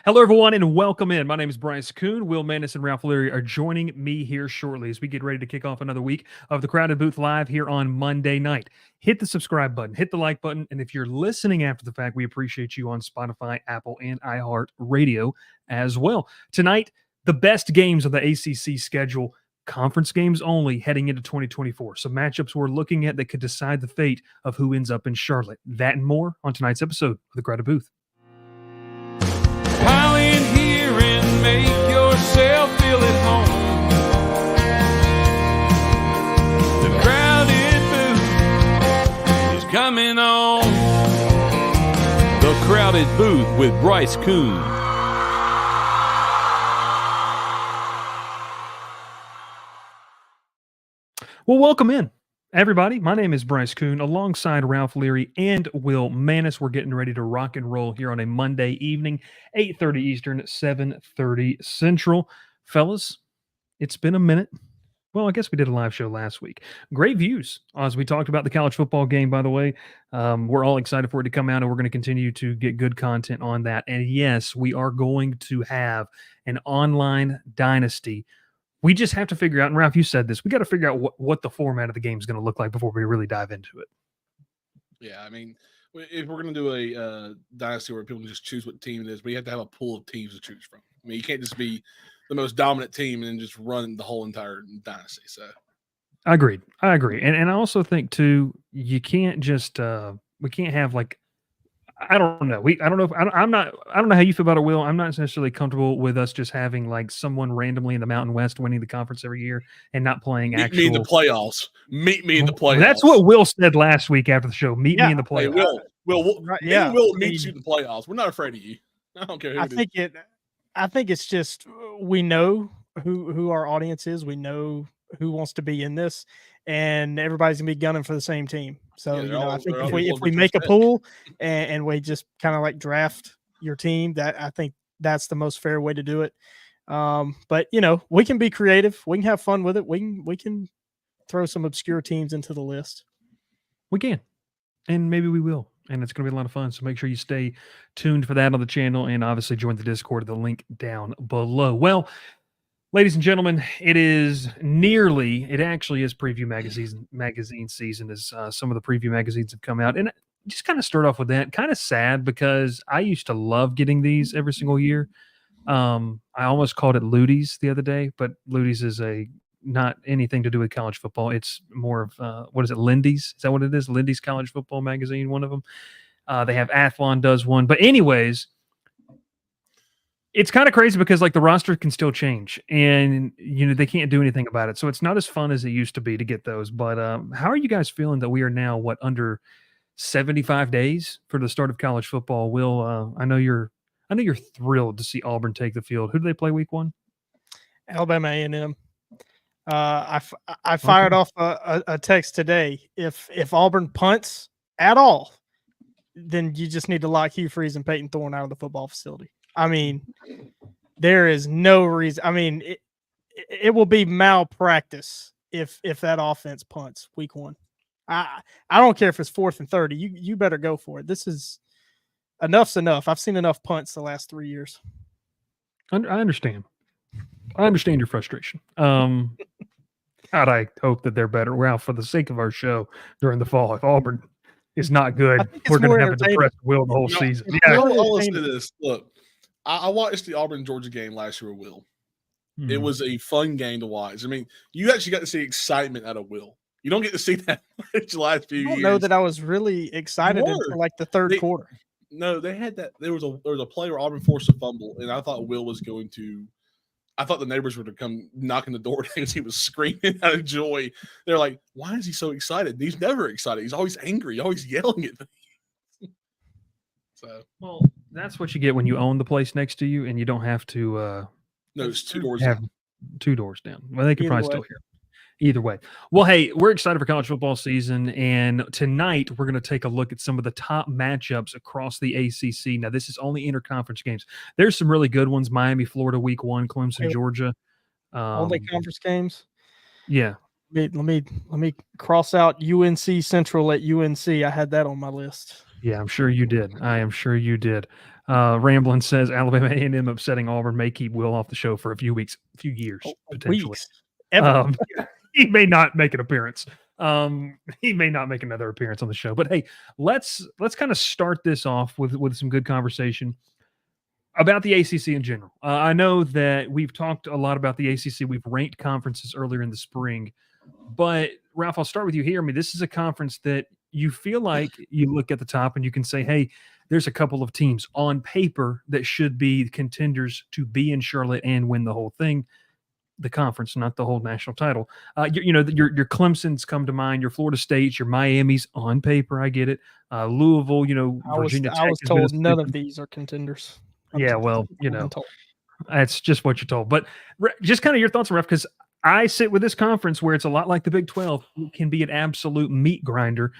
Hello, everyone, and welcome in. My name is Bryce Koon. Will Manis and Ralph Leary are joining me here shortly as we get ready to kick off another week of the Crowded Booth Live here on Monday night. Hit the subscribe button, hit the like button, and if you're listening after the fact, we appreciate you on Spotify, Apple, and iHeartRadio as well. Tonight, the best games of the ACC schedule, conference games only heading into 2024. Some matchups we're looking at that could decide the fate of who ends up in Charlotte. That and more on tonight's episode of the Crowded Booth. Pile in here and make yourself feel at home. The Crowded Booth is coming on. The Crowded Booth with Bryce Koon. Well, welcome in, everybody. My name is Bryce Koon, alongside Ralph Leary and Will Manis. We're getting ready to rock and roll here on a Monday evening, 8:30 Eastern, 7:30 Central. Fellas, it's been a minute. Well, I guess we did a live show last week. Great views as we talked about the college football game, by the way. We're all excited for it to come out, and we're going to continue to get good content on that. And yes, we are going to have an online dynasty. We just have to figure out, and Ralph, you said this, we got to figure out what the format of the game is going to look like before we really dive into it. Yeah, I mean, if we're going to do a dynasty where people can just choose what team it is, we have to have a pool of teams to choose from. I mean, you can't just be the most dominant team and then just run the whole entire dynasty. So, I agree. And I also think, too, you can't just, we can't have like, I don't know. I don't know. I don't know how you feel about it, Will. I'm not necessarily comfortable with us just having like someone randomly in the Mountain West winning the conference every year and not playing Meet actual. me in the playoffs. Meet me in the playoffs. That's what Will said last week after the show. Meet me in the playoffs. Hey, Will, Will meet you in the playoffs. We're not afraid of you. I don't care who it is. I think it's just we know who our audience is. We know who wants to be in this, and everybody's gonna be gunning for the same team. So I think if we make a pool and we just kind of like draft your team, that I think that's the most fair way to do it. But we can be creative. We can have fun with it. We can throw some obscure teams into the list. We can, and maybe we will. And it's going to be a lot of fun. So make sure you stay tuned for that on the channel and obviously join the Discord, the link down below. Well, ladies and gentlemen, it actually is preview magazine season as some of the preview magazines have come out. And just kind of start off with that. Kind of sad because I used to love getting these every single year. I almost called it Ludies the other day, but Ludies is not anything to do with college football. It's more of, what is it, Lindy's? Is that what it is? Lindy's College Football Magazine, one of them. They have Athlon does one. But anyways, it's kind of crazy because like the roster can still change and they can't do anything about it. So it's not as fun as it used to be to get those. But how are you guys feeling that we are now under 75 days for the start of college football? Will, I know you're thrilled to see Auburn take the field. Who do they play week 1? Alabama A&M. I fired off a text today. If Auburn punts at all, then you just need to lock Hugh Freeze and Peyton Thorne out of the football facility. I mean, there is no reason. I mean, it will be malpractice if that offense punts week 1. I don't care if it's 4th and 30. You better go for it. This is enough's enough. I've seen enough punts the last 3 years. I understand. I understand your frustration. God, I hope that they're better. Well, for the sake of our show during the fall, if Auburn is not good, we're going to have a depressed Will the whole season. Yeah. I'll listen to this. Look, I watched the Auburn-Georgia game last year with Will. It was a fun game to watch. I mean, you actually got to see excitement out of Will. You don't get to see that much the last few years. I don't know that I was really excited until like the third quarter. No, they had that. There was a play where Auburn forced a fumble, and I thought Will was going to – I thought the neighbors were to come knocking the door because he was screaming out of joy. They're like, why is he so excited? He's never excited. He's always angry, always yelling at me. So, well, that's what you get when you own the place next to you and you don't have to no, it's 2 doors down. 2 doors down. Well, they could probably still hear. Either way. Well, hey, we're excited for college football season, and tonight we're going to take a look at some of the top matchups across the ACC. Now, this is only interconference games. There's some really good ones: Miami, Florida, week 1, Clemson, Georgia. Only conference games. Yeah. Let me cross out UNC Central at UNC. I had that on my list. Yeah, I'm sure you did. I am sure you did. Ramblin says Alabama A&M upsetting Auburn may keep Will off the show for a few weeks, a few years, potentially. Weeks, ever. He may not make an appearance. He may not make another appearance on the show. But hey, let's kind of start this off with some good conversation about the ACC in general. I know that we've talked a lot about the ACC. We've ranked conferences earlier in the spring, but Ralph, I'll start with you here. I mean, this is a conference that you feel like you look at the top and you can say, hey, there's a couple of teams on paper that should be contenders to be in Charlotte and win the whole thing, the conference, not the whole national title. Your Clemson's come to mind, your Florida State's, your Miami's on paper. I get it. Louisville, Virginia Tech. I was told none of these are contenders. Yeah, well, that's just what you're told. But just kind of your thoughts, Ref, because I sit with this conference where it's a lot like the Big 12. It can be an absolute meat grinder,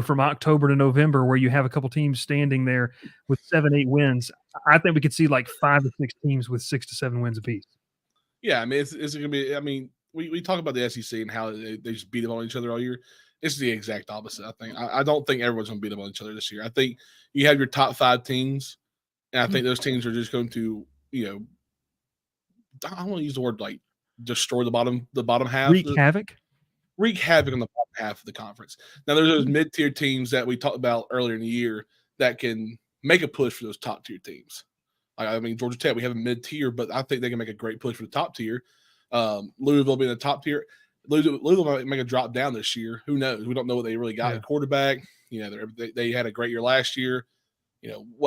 from October to November, where you have a couple teams standing there with 7-8 wins. I think we could see like 5 to 6 teams with 6 to 7 wins apiece. Yeah, I mean, it's going to be. I mean, we talk about the SEC and how they just beat them on each other all year. It's the exact opposite. I think. I don't think everyone's going to beat them on each other this year. I think you have your top 5 teams, and I think those teams are just going to, I don't want to use the word like destroy the bottom half. Wreak havoc on the bottom half of the conference. Now, there's those mid-tier teams that we talked about earlier in the year that can make a push for those top-tier teams. I mean, Georgia Tech, we have a mid-tier, but I think they can make a great push for the top tier. Louisville being the top tier. Louisville might make a drop down this year. Who knows? We don't know what they really got at quarterback. They had a great year last year.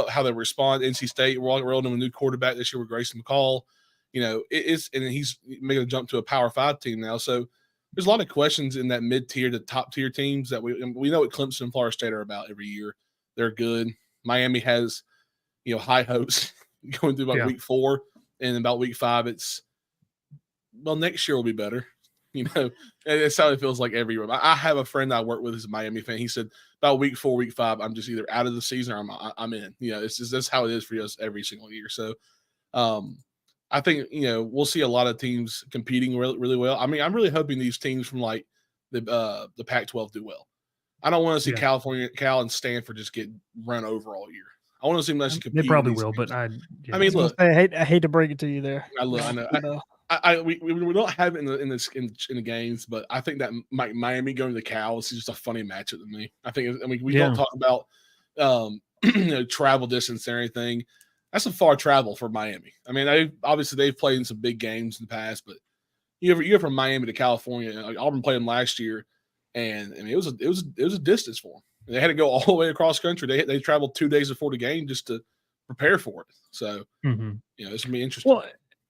How they respond. NC State, we're rolling in a new quarterback this year with Grayson McCall. And he's making a jump to a Power 5 team now. So there's a lot of questions in that mid-tier to top-tier teams that we know what Clemson and Florida State are about every year. They're good. Miami has, high hopes going through about week 4, and about week 5, it's next year will be better. It's how it feels like every year. I have a friend I work with who's a Miami fan. He said about week 4, week 5, I'm just either out of the season or I'm in. It's just that's how it is for us every single year. So, I think we'll see a lot of teams competing really, really well. I mean, I'm really hoping these teams from like the Pac-12 do well. I don't want to see Cal and Stanford just get run over all year. I want to see them actually compete. They probably will, but I mean, look, I hate to break it to you there. I know. We don't have it in the games, but I think that Miami going to the Cal is just a funny matchup to me. We don't talk about travel distance or anything. That's a far travel for Miami. I mean, they've played in some big games in the past, but you're from Miami to California. Like Auburn played them last year, and I mean it was a distance for them. They had to go all the way across country. They traveled 2 days before the game just to prepare for it. So, it's going to be interesting. Well,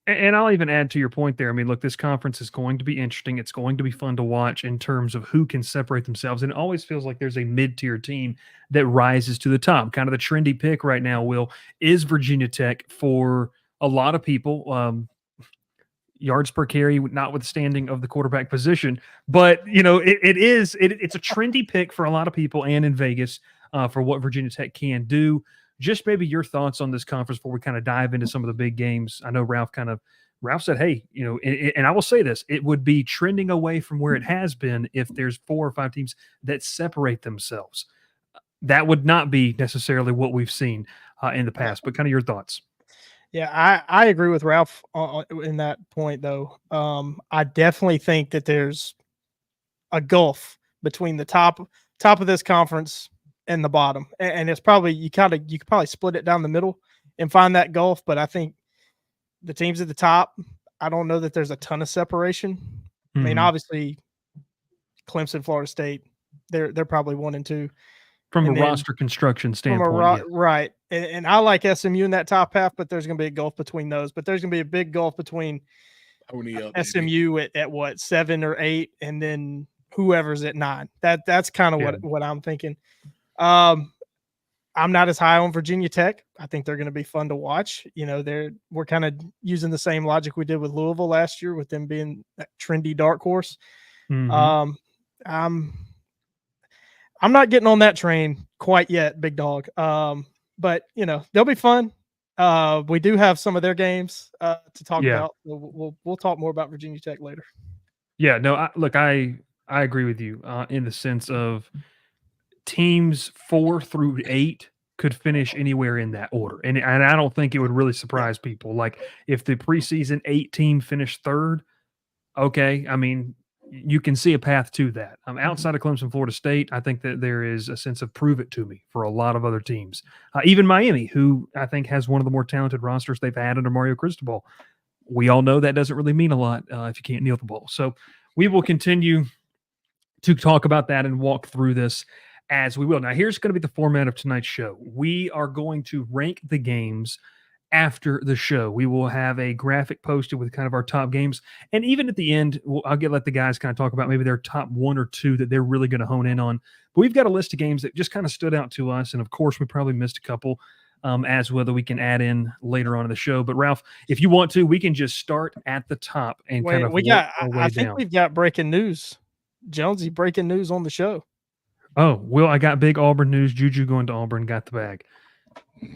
and I'll even add to your point there. I mean, look, this conference is going to be interesting. It's going to be fun to watch in terms of who can separate themselves. And it always feels like there's a mid-tier team that rises to the top. Kind of the trendy pick right now, Will, is Virginia Tech for a lot of people. Yards per carry, notwithstanding of the quarterback position. But, it's a trendy pick for a lot of people and in Vegas for what Virginia Tech can do. Just maybe your thoughts on this conference before we kind of dive into some of the big games. I know Ralph said, hey, and I will say this, it would be trending away from where it has been if there's 4 or 5 teams that separate themselves. That would not be necessarily what we've seen in the past, but kind of your thoughts. Yeah, I agree with Ralph in that point, though. I definitely think that there's a gulf between the top of this conference and the bottom, and it's probably you could probably split it down the middle and find that gulf. But I think the teams at the top, I don't know that there's a ton of separation. I mean, obviously, Clemson, Florida State, they're probably 1 and 2 from a roster construction standpoint, right? And I like SMU in that top half, but there's going to be a gulf between those. But there's going to be a big gulf between SMU at what 7 or 8, and then whoever's at 9. That's kind of what I'm thinking. I'm not as high on Virginia Tech. I think they're going to be fun to watch. We're kind of using the same logic we did with Louisville last year, with them being that trendy dark horse. I'm not getting on that train quite yet, big dog. But they'll be fun. We do have some of their games to talk about. We'll talk more about Virginia Tech later. Yeah, no, I agree with you in the sense of teams 4 through 8 could finish anywhere in that order. And I don't think it would really surprise people. Like if the preseason 8 team finished third, okay. I mean, you can see a path to that. Outside of Clemson, Florida State, I think that there is a sense of prove it to me for a lot of other teams. Even Miami, who I think has one of the more talented rosters they've had under Mario Cristobal. We all know that doesn't really mean a lot if you can't kneel the ball. So we will continue to talk about that and walk through this as we will. Now, here's going to be the format of tonight's show. We are going to rank the games after the show. We will have a graphic posted with kind of our top games. And even at the end, I'll let the guys kind of talk about maybe their top 1 or 2 that they're really going to hone in on. But we've got a list of games that just kind of stood out to us. And of course, we probably missed a couple as whether we can add in later on in the show. But Ralph, if you want to, we can just start at the top and kind of I think we've got breaking news. Jonesy, breaking news on the show. Oh, Will, I got big Auburn news. Juju going to Auburn, got the bag.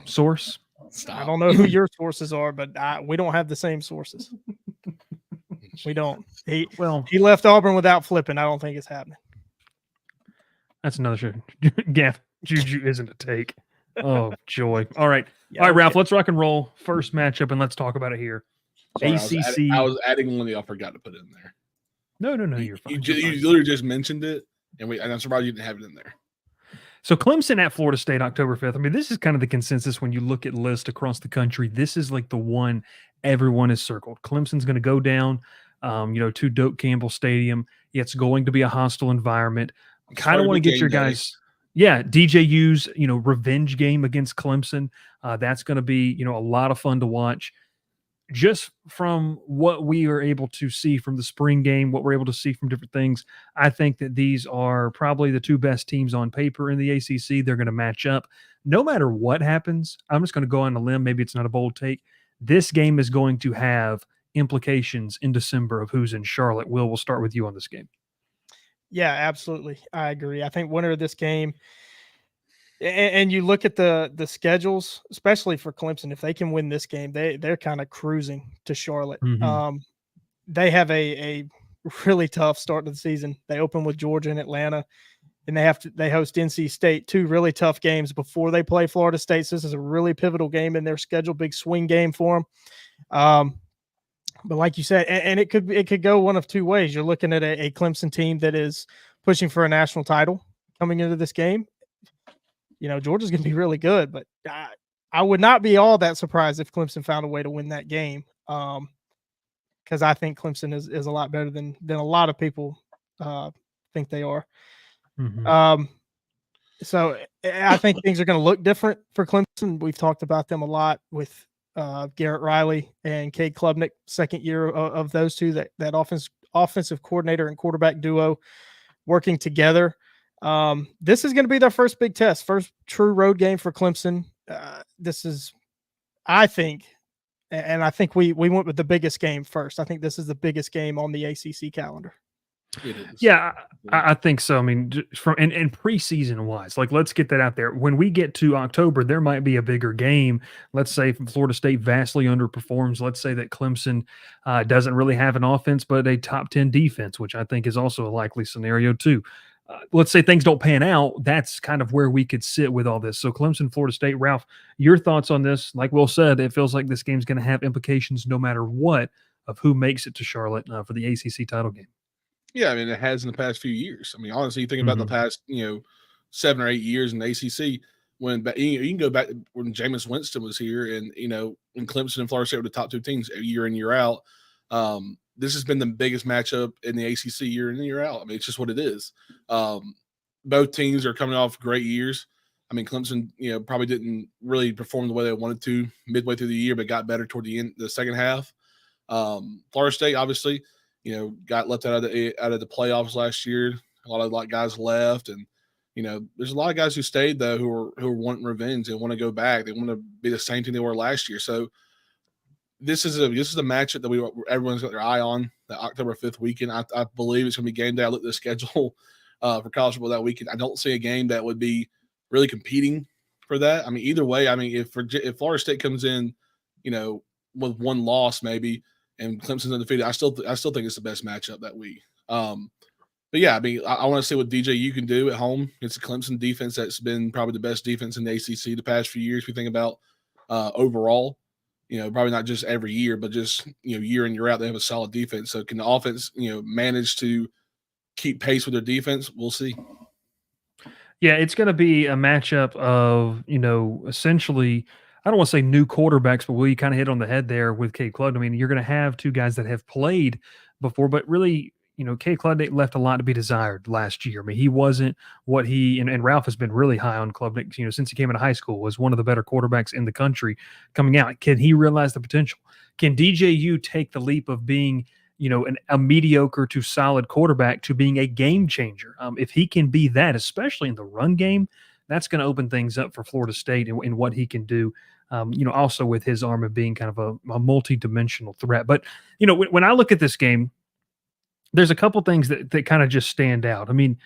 Source? Stop. I don't know who your sources are, but we don't have the same sources. We don't. He left Auburn without flipping. I don't think it's happening. That's another show. Gaff, Juju isn't a take. Oh, joy. All right. Yeah, All right, Ralph, let's rock and roll. First matchup, and let's talk about it here. Sorry, ACC. I was adding one that I forgot to put in there. No, you're fine. You literally just mentioned it, and I'm surprised you didn't have it in there. So Clemson at Florida State, October 5th. I mean, this is kind of the consensus when you look at lists across the country. This is like the one everyone has circled. Clemson's going to go down, to Doak Campbell Stadium. It's going to be a hostile environment. Kind of want to get your guys. Yeah, DJU's, revenge game against Clemson. That's going to be, a lot of fun to watch. Just from what we are able to see from the spring game, what we're able to see from different things, I think that these are probably the 2 best teams on paper in the ACC. They're going to match up. No matter what happens, I'm just going to go on a limb. Maybe it's not a bold take. This game is going to have implications in December of who's in Charlotte. Will, we'll start with you on this game. Yeah, absolutely. I agree. I think winner of this game, and you look at the schedules, especially for Clemson, if they can win this game, they're kind of cruising to Charlotte. Mm-hmm. They have a really tough start to the season. They open with Georgia and Atlanta, and they host NC State, 2 really tough games before they play Florida State. So this is a really pivotal game in their schedule, big swing game for them. But like you said, and it could go one of 2 ways. You're looking at a Clemson team that is pushing for a national title coming into this game. Georgia's going to be really good, but I would not be all that surprised if Clemson found a way to win that game, because I think Clemson is a lot better than a lot of people think they are. Mm-hmm. So I think things are going to look different for Clemson. We've talked about them a lot with Garrett Riley and Cade Klubnik, second year of those two, that offensive coordinator and quarterback duo working together. This is going to be their first big test, first true road game for Clemson. This is, I think, and I think we went with the biggest game first. I think this is the biggest game on the ACC calendar. It is. Yeah, I think so. I mean, from and preseason wise, like let's get that out there. When we get to October, there might be a bigger game. Let's say Florida State vastly underperforms. Let's say that Clemson doesn't really have an offense, but a top 10 defense, which I think is also a likely scenario too. Let's say things don't pan out. That's kind of where we could sit with all this. So Clemson, Florida State, Ralph, your thoughts on this? Like Will said, it feels like this game's going to have implications no matter what of who makes it to Charlotte for the ACC title game. Yeah, I mean, it has in the past few years. I mean, honestly, you think about the past, 7 or 8 years in the ACC, when you can go back when Jameis Winston was here, and when Clemson and Florida State were the top 2 teams year in, year out. This has been the biggest matchup in the ACC year in and year out. I mean, it's just what it is. Both teams are coming off great years. I mean, Clemson, probably didn't really perform the way they wanted to midway through the year, but got better toward the end, the second half. Florida State, obviously, got left out of the playoffs last year. A lot of guys left, and there's a lot of guys who stayed though who are wanting revenge. They want to go back. They want to be the same team they were last year. So this is a matchup that everyone's got their eye on. The October 5th weekend. I believe it's going to be game day. I looked at the schedule for college football that weekend. I don't see a game that would be really competing for that. I mean, either way. I mean, if Florida State comes in, with 1 loss maybe, and Clemson's undefeated, I still think it's the best matchup that week. But yeah, I mean, I want to see what DJU can do at home. It's a Clemson defense that's been probably the best defense in the ACC the past few years. We think about overall, probably not just every year, but just year in year out, they have a solid defense. So can the offense manage to keep pace with their defense? We'll see. Yeah, it's going to be a matchup of essentially. I don't want to say new quarterbacks, but we kind of hit on the head there with Cade Klubnik. I mean, you're going to have two guys that have played before, but really, Cade Klubnik left a lot to be desired last year. I mean, he wasn't what and Ralph has been really high on Klubnik, since he came into high school, was one of the better quarterbacks in the country coming out. Can he realize the potential? Can DJU take the leap of being, a mediocre to solid quarterback to being a game changer? If he can be that, especially in the run game, that's going to open things up for Florida State and what he can do. Also with his arm of being kind of a multi-dimensional threat. But, when I look at this game, there's a couple things that kind of just stand out. I mean,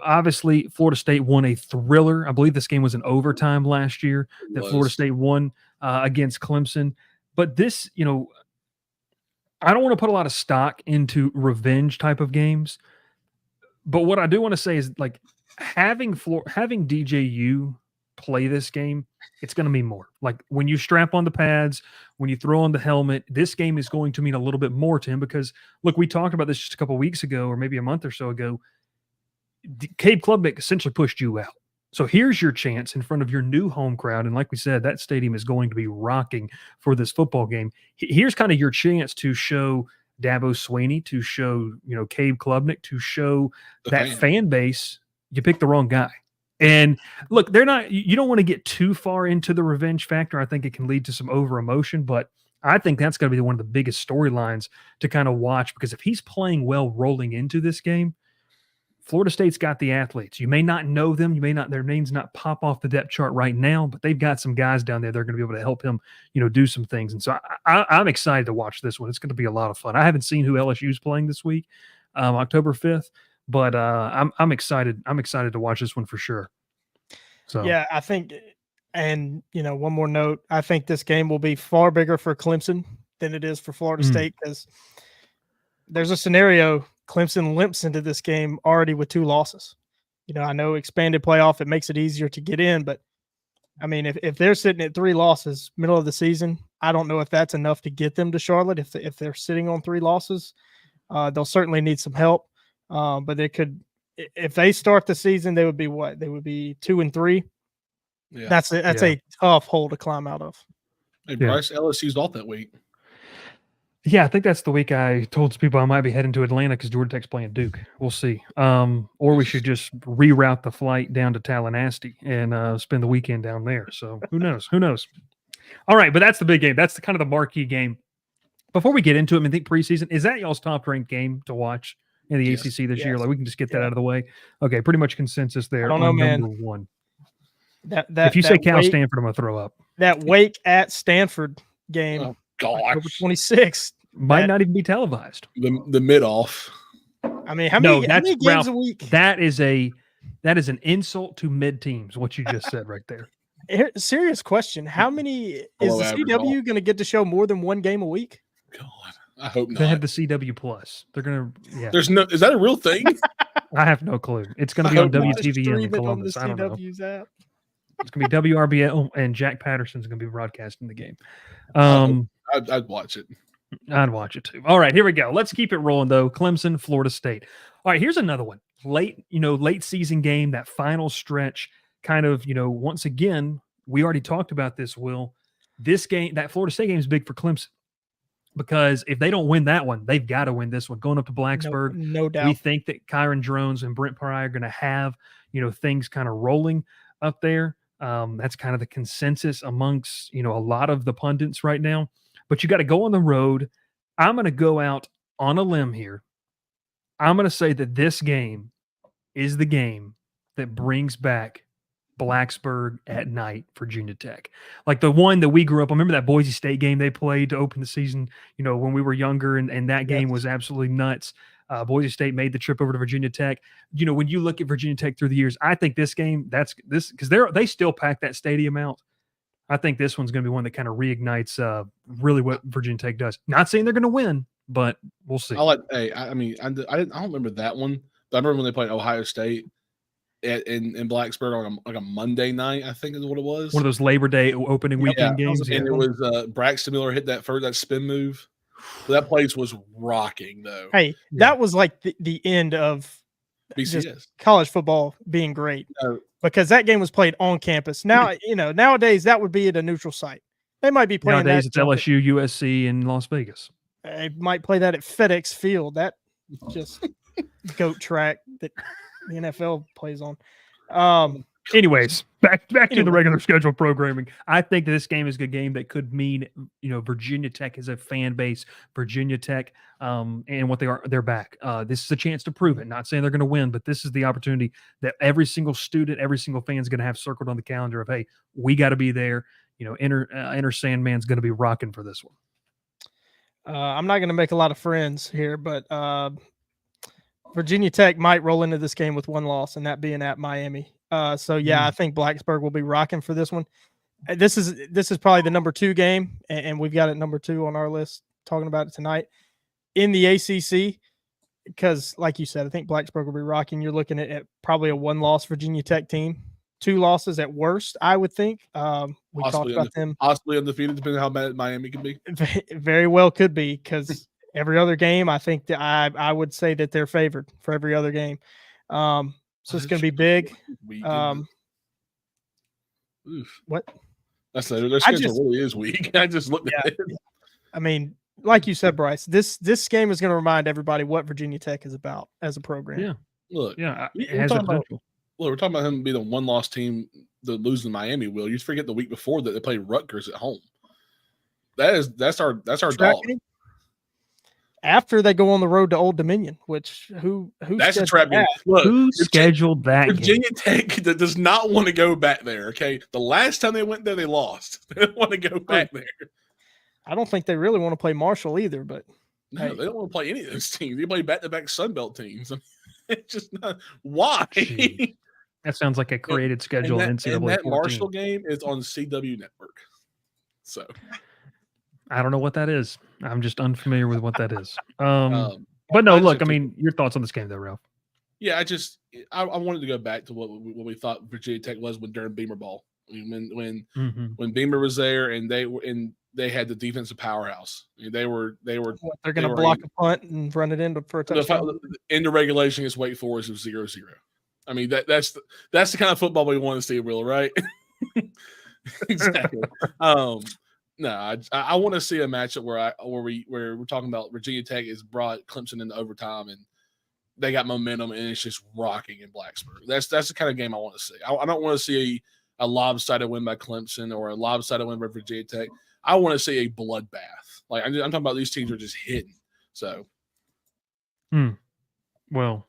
obviously Florida State won a thriller. I believe this game was in overtime last year that Florida State won against Clemson. But this, I don't want to put a lot of stock into revenge type of games. But what I do want to say is, like, having DJU play this game, it's going to mean more. Like, when you strap on the pads, when you throw on the helmet, this game is going to mean a little bit more to him because, look, we talked about this just a couple of weeks ago or maybe a month or so ago. Cade Klubnik essentially pushed you out. So here's your chance in front of your new home crowd. And like we said, that stadium is going to be rocking for this football game. Here's kind of your chance to show Dabo Swinney, to show, Cade Klubnik, to show that fan base you picked the wrong guy. And look, you don't want to get too far into the revenge factor. I think it can lead to some over emotion, but I think that's going to be one of the biggest storylines to kind of watch, because if he's playing well rolling into this game, Florida State's got the athletes. You may not know them. Their names not pop off the depth chart right now, but they've got some guys down there. They're going to be able to help him, do some things. And so I'm excited to watch this one. It's going to be a lot of fun. I haven't seen who LSU's playing this week, October 5th. But I'm excited. I'm excited to watch this one for sure. So yeah, I think, and one more note, I think this game will be far bigger for Clemson than it is for Florida State, because there's a scenario Clemson limps into this game already with 2 losses. I know expanded playoff, it makes it easier to get in, but I mean, if they're sitting at 3 losses middle of the season, I don't know if that's enough to get them to Charlotte. If they're sitting on 3 losses, they'll certainly need some help. But they could, if they start the season, they would be what? They would be 2-3. Yeah. That's a tough hole to climb out of. Hey, Bryce, LSU's off that week. Yeah, I think that's the week I told people I might be heading to Atlanta because Georgia Tech's playing Duke. We'll see. Or we should just reroute the flight down to Tallahassee and spend the weekend down there. So who knows? Who knows? All right, but that's the big game. That's the kind of the marquee game. Before we get into it, I think preseason, is that y'all's top-ranked game to watch in the ACC this year? Like, we can just get that out of the way. Okay, pretty much consensus there. I don't know, man. Number 1. If you say Cal Stanford, I'm going to throw up. That Wake at Stanford game, October 26th. Might not even be televised. The mid-off. I mean, how many games Ralph, a week? That is an insult to mid-teams, what you just said right there. Serious question. How many is the CW going to get to show more than 1 game a week? God, I hope not. They have the CW Plus. They're going to, yeah. Is that a real thing? I have no clue. It's going to be on WTVN in Columbus. I don't know. App. It's going to be WRBL, and Jack Patterson's going to be broadcasting the game. I'd watch it. I'd watch it too. All right, here we go. Let's keep it rolling though. Clemson, Florida State. All right, here's another one. Late season game, that final stretch, kind of, once again, we already talked about this, Will. This game, that Florida State game is big for Clemson because if they don't win that one, they've got to win this one. Going up to Blacksburg, no doubt. We think that Kyron Drones and Brent Pry are going to have, things kind of rolling up there. That's kind of the consensus amongst, a lot of the pundits right now. But you got to go on the road. I'm going to go out on a limb here. I'm going to say that this game is the game that brings back Blacksburg at night for Virginia Tech. Like the one that we grew up. I remember that Boise State game they played to open the season, when we were younger, and that game was absolutely nuts. Boise State made the trip over to Virginia Tech. When you look at Virginia Tech through the years, I think this game, because they still pack that stadium out. I think this one's going to be one that kind of reignites really what Virginia Tech does. Not saying they're going to win, but we'll see. I don't remember that one, I remember when they played Ohio State in Blacksburg on a Monday night, I think is what it was. One of those Labor Day opening weekend games. And it was Braxton Miller hit that spin move. That place was rocking, though. Hey, that was like the end of BCS college football being great because that game was played on campus. Now, nowadays that would be at a neutral site. They might be playing nowadays. That it's LSU, USC, and Las Vegas. They might play that at FedEx Field. That just goat track that the NFL plays on. Anyways, back to the regular scheduled programming. I think this game is a good game that could mean, Virginia Tech is a fan base. Virginia Tech, and what they're back. This is a chance to prove it. Not saying they're going to win, but this is the opportunity that every single student, every single fan is going to have circled on the calendar of, hey, we got to be there. Inner Sandman's going to be rocking for this one. I'm not going to make a lot of friends here, but Virginia Tech might roll into this game with one loss, and that being at Miami. I think Blacksburg will be rocking for this one. This is probably the number 2 game, and we've got it number 2 on our list talking about it tonight in the ACC. Because, like you said, I think Blacksburg will be rocking. You're looking at probably a 1-loss Virginia Tech team, 2 losses at worst, I would think. We talked about them possibly undefeated, depending on how bad Miami can be. Very well could be, because every other game, I think that I would say that they're favored for every other game. So it's going to be big. What? Their schedule really is weak. I just looked at it. I mean, like you said, Bryce, this game is going to remind everybody what Virginia Tech is about as a program. Yeah. Look, it has potential. We're talking about him being the 1-loss team that losing Miami. Will you forget the week before that they played Rutgers at home? That's our dog. After they go on the road to Old Dominion, which who that's a trap game. Look, who scheduled that? Virginia Tech does not want to go back there. Okay, the last time they went there, they lost. They don't want to go back there. I don't think they really want to play Marshall either. But no, they don't want to play any of those teams. They play back-to-back Sun Belt teams. It's just not why. Jeez. That sounds like a created schedule. And that 14. Marshall game is on CW Network. So I don't know what that is. I'm just unfamiliar with what that is. But no, look, I mean, your thoughts on this game, though, Ralph? Yeah, I wanted to go back to what we thought Virginia Tech was during Beamer ball. I mean, when Beamer was there and they had the defensive powerhouse. I mean, they're going to block a punt and run it in for a touchdown. Into regulation against Wake Forest, it was 0-0. I mean, that's the kind of football we want to see, Will, right? Exactly. No, I want to see a matchup where we're talking about Virginia Tech has brought Clemson into overtime and they got momentum and it's just rocking in Blacksburg. That's the kind of game I want to see. I don't want to see a lopsided win by Clemson or a lopsided win by Virginia Tech. I want to see a bloodbath. Like I'm talking about these teams are just hitting. So, well.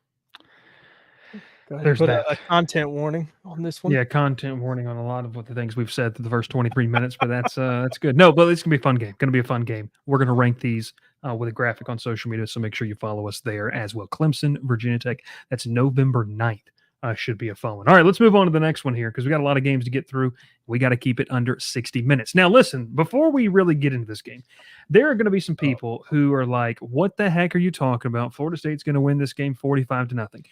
There's a content warning on this one. Yeah, content warning on a lot of the things we've said through the first 23 minutes, but that's good. No, but it's going to be a fun game. Going to be a fun game. We're going to rank these with a graphic on social media, so make sure you follow us there as well. Clemson, Virginia Tech. That's November 9th. Should be a fun one. All right, let's move on to the next one here because we got a lot of games to get through. We got to keep it under 60 minutes. Now, listen, before we really get into this game, there are going to be some people who are like, what the heck are you talking about? Florida State's going to win this game 45-0.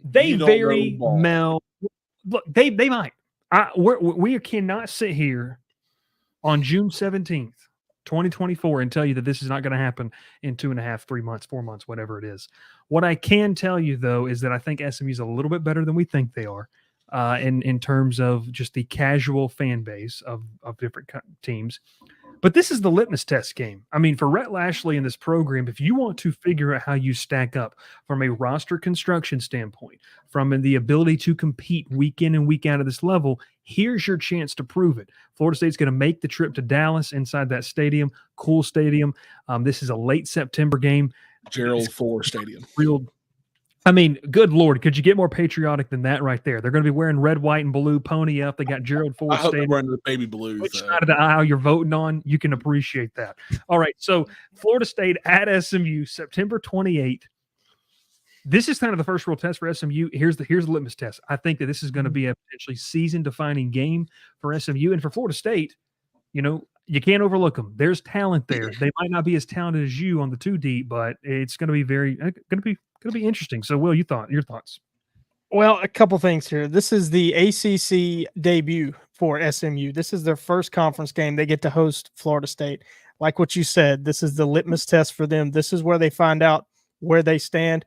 They very well look. They might. We cannot sit here on June 17th, 2024, and tell you that this is not going to happen in 2.5, 3 months, 4 months, whatever it is. What I can tell you though is that I think SMU is a little bit better than we think they are, in terms of just the casual fan base of different teams. But this is the litmus test game. I mean, for Rhett Lashley in this program, if you want to figure out how you stack up from a roster construction standpoint, from the ability to compete week in and week out at this level, here's your chance to prove it. Florida State's going to make the trip to Dallas inside that stadium, cool stadium. This is a late September game. Gerald Ford Stadium. I mean, good Lord, could you get more patriotic than that right there? They're going to be wearing red, white, and blue, pony up. They got Gerald Ford Stadium. I hope Stadium. they're wearing the baby blue. Which side of the aisle you're voting on, you can appreciate that. All right, so Florida State at SMU, September 28th. This is kind of the first real test for SMU. Here's the litmus test. I think that this is going to be a potentially season-defining game for SMU. And for Florida State, you can't overlook them. There's talent there. They might not be as talented as you on the 2 deep, but it's going to be Going to be interesting. So, Will, your thoughts? Well, a couple things here. This is the ACC debut for SMU. This is their first conference game. They get to host Florida State. Like what you said, this is the litmus test for them. This is where they find out where they stand.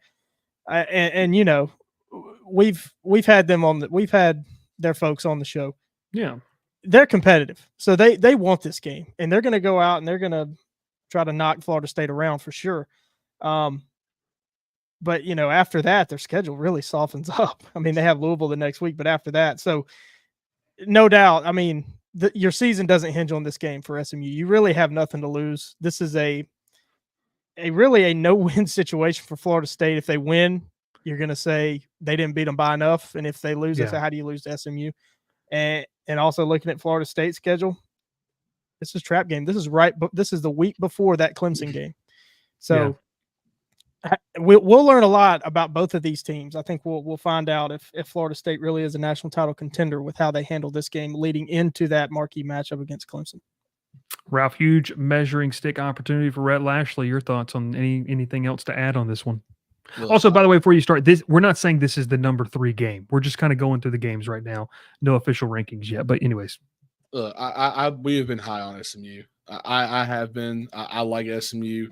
And you know, we've had their folks on the show. Yeah, they're competitive, so they want this game, and they're going to go out and they're going to try to knock Florida State around for sure. But you know, after that, their schedule really softens up. I mean, they have Louisville the next week, but after that, so no doubt. I mean, your season doesn't hinge on this game for SMU. You really have nothing to lose. This is a no-win situation for Florida State. If they win, you're going to say they didn't beat them by enough, and if they lose, I say, how do you lose to SMU? And also looking at Florida State's schedule, this is trap game. This is the week before that Clemson game. So we'll learn a lot about both of these teams. I think we'll find out if Florida State really is a national title contender with how they handle this game leading into that marquee matchup against Clemson. Ralph, huge measuring stick opportunity for Rhett Lashley. Your thoughts on anything else to add on this one? Also, by the way, before you start this, we're not saying this is the number 3 game. We're just kind of going through the games right now. No official rankings yet, but anyways. We have been high on SMU. I have been. I like SMU.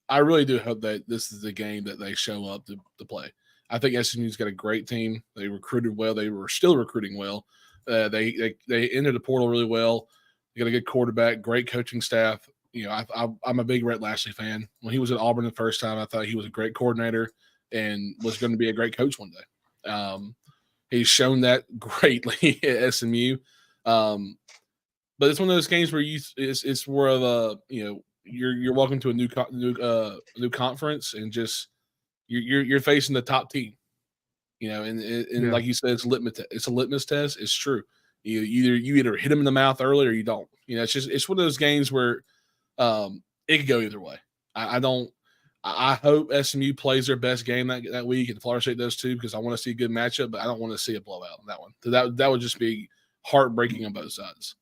I really do hope that this is the game that they show up to play. I think SMU's got a great team. They recruited well. They were still recruiting well. They entered the portal really well. They got a good quarterback, great coaching staff. You know, I'm a big Rhett Lashley fan. When he was at Auburn the first time, I thought he was a great coordinator and was going to be a great coach one day. He's shown that greatly at SMU. But it's one of those games where it's more of a, you know, you're welcome to a new conference and just you're facing the top team, you know, and like you said, it's a litmus test. It's true. You either hit them in the mouth early or you don't. You know, it's one of those games where it could go either way. I hope SMU plays their best game that week and Florida State does too, because I want to see a good matchup, but I don't want to see a blowout in that one. That would just be heartbreaking on both sides.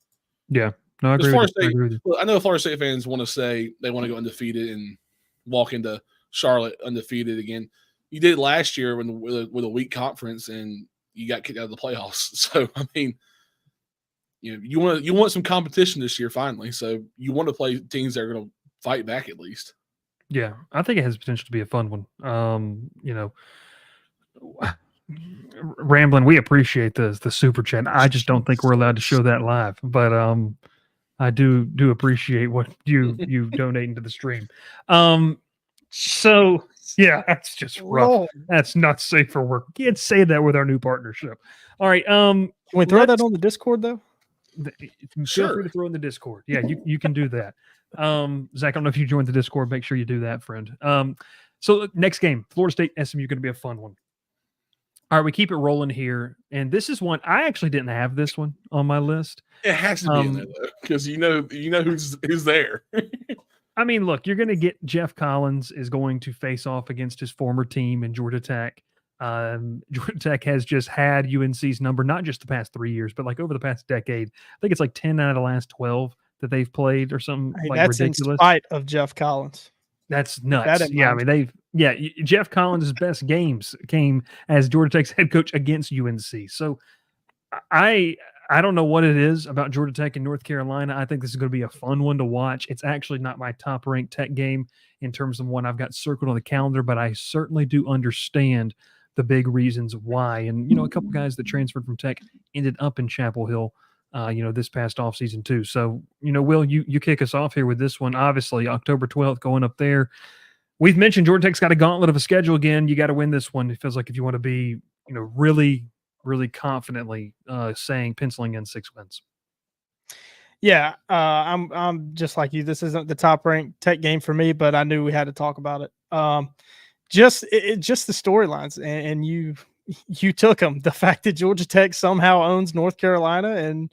Yeah. No, I agree with you. I know Florida State fans want to say they want to go undefeated and walk into Charlotte undefeated again. You did it last year with a weak conference and you got kicked out of the playoffs. So I mean, you want some competition this year finally. So you want to play teams that are going to fight back at least. Yeah, I think it has potential to be a fun one. You know, Ramblin', we appreciate the super chat. I just don't think we're allowed to show that live, but I do appreciate what you donating to the stream. So yeah, that's just rough. Whoa. That's not safe for work. Can't say that with our new partnership. All right. Can we throw that on the Discord though? Feel free to throw in the Discord. Yeah, you can do that. Zach, I don't know if you joined the Discord. Make sure you do that, friend. So next game, Florida State SMU, going to be a fun one. All right, we keep it rolling here, and this is one I actually didn't have this one on my list. It has to be in there though, because you know who's there. I mean, look, you're going to get Jeff Collins is going to face off against his former team in Georgia Tech. Georgia Tech has just had UNC's number, not just the past 3 years, but like over the past decade. I think it's like 10 out of the last 12 that they've played or something that's ridiculous. In spite of Jeff Collins. That's nuts. I mean, Jeff Collins' best games came as Georgia Tech's head coach against UNC. So I don't know what it is about Georgia Tech and North Carolina. I think this is going to be a fun one to watch. It's actually not my top ranked Tech game in terms of one I've got circled on the calendar, but I certainly do understand the big reasons why. And, you know, a couple guys that transferred from Tech ended up in Chapel Hill, this past offseason too. So, you know, Will, you kick us off here with this one. Obviously, October 12th going up there. We've mentioned Georgia Tech's got a gauntlet of a schedule again. You got to win this one. It feels like if you want to be, you know, really, really confidently penciling in 6 wins. Yeah, I'm just like you. This isn't the top ranked Tech game for me, but I knew we had to talk about it. Just the storylines, and you took them. The fact that Georgia Tech somehow owns North Carolina, and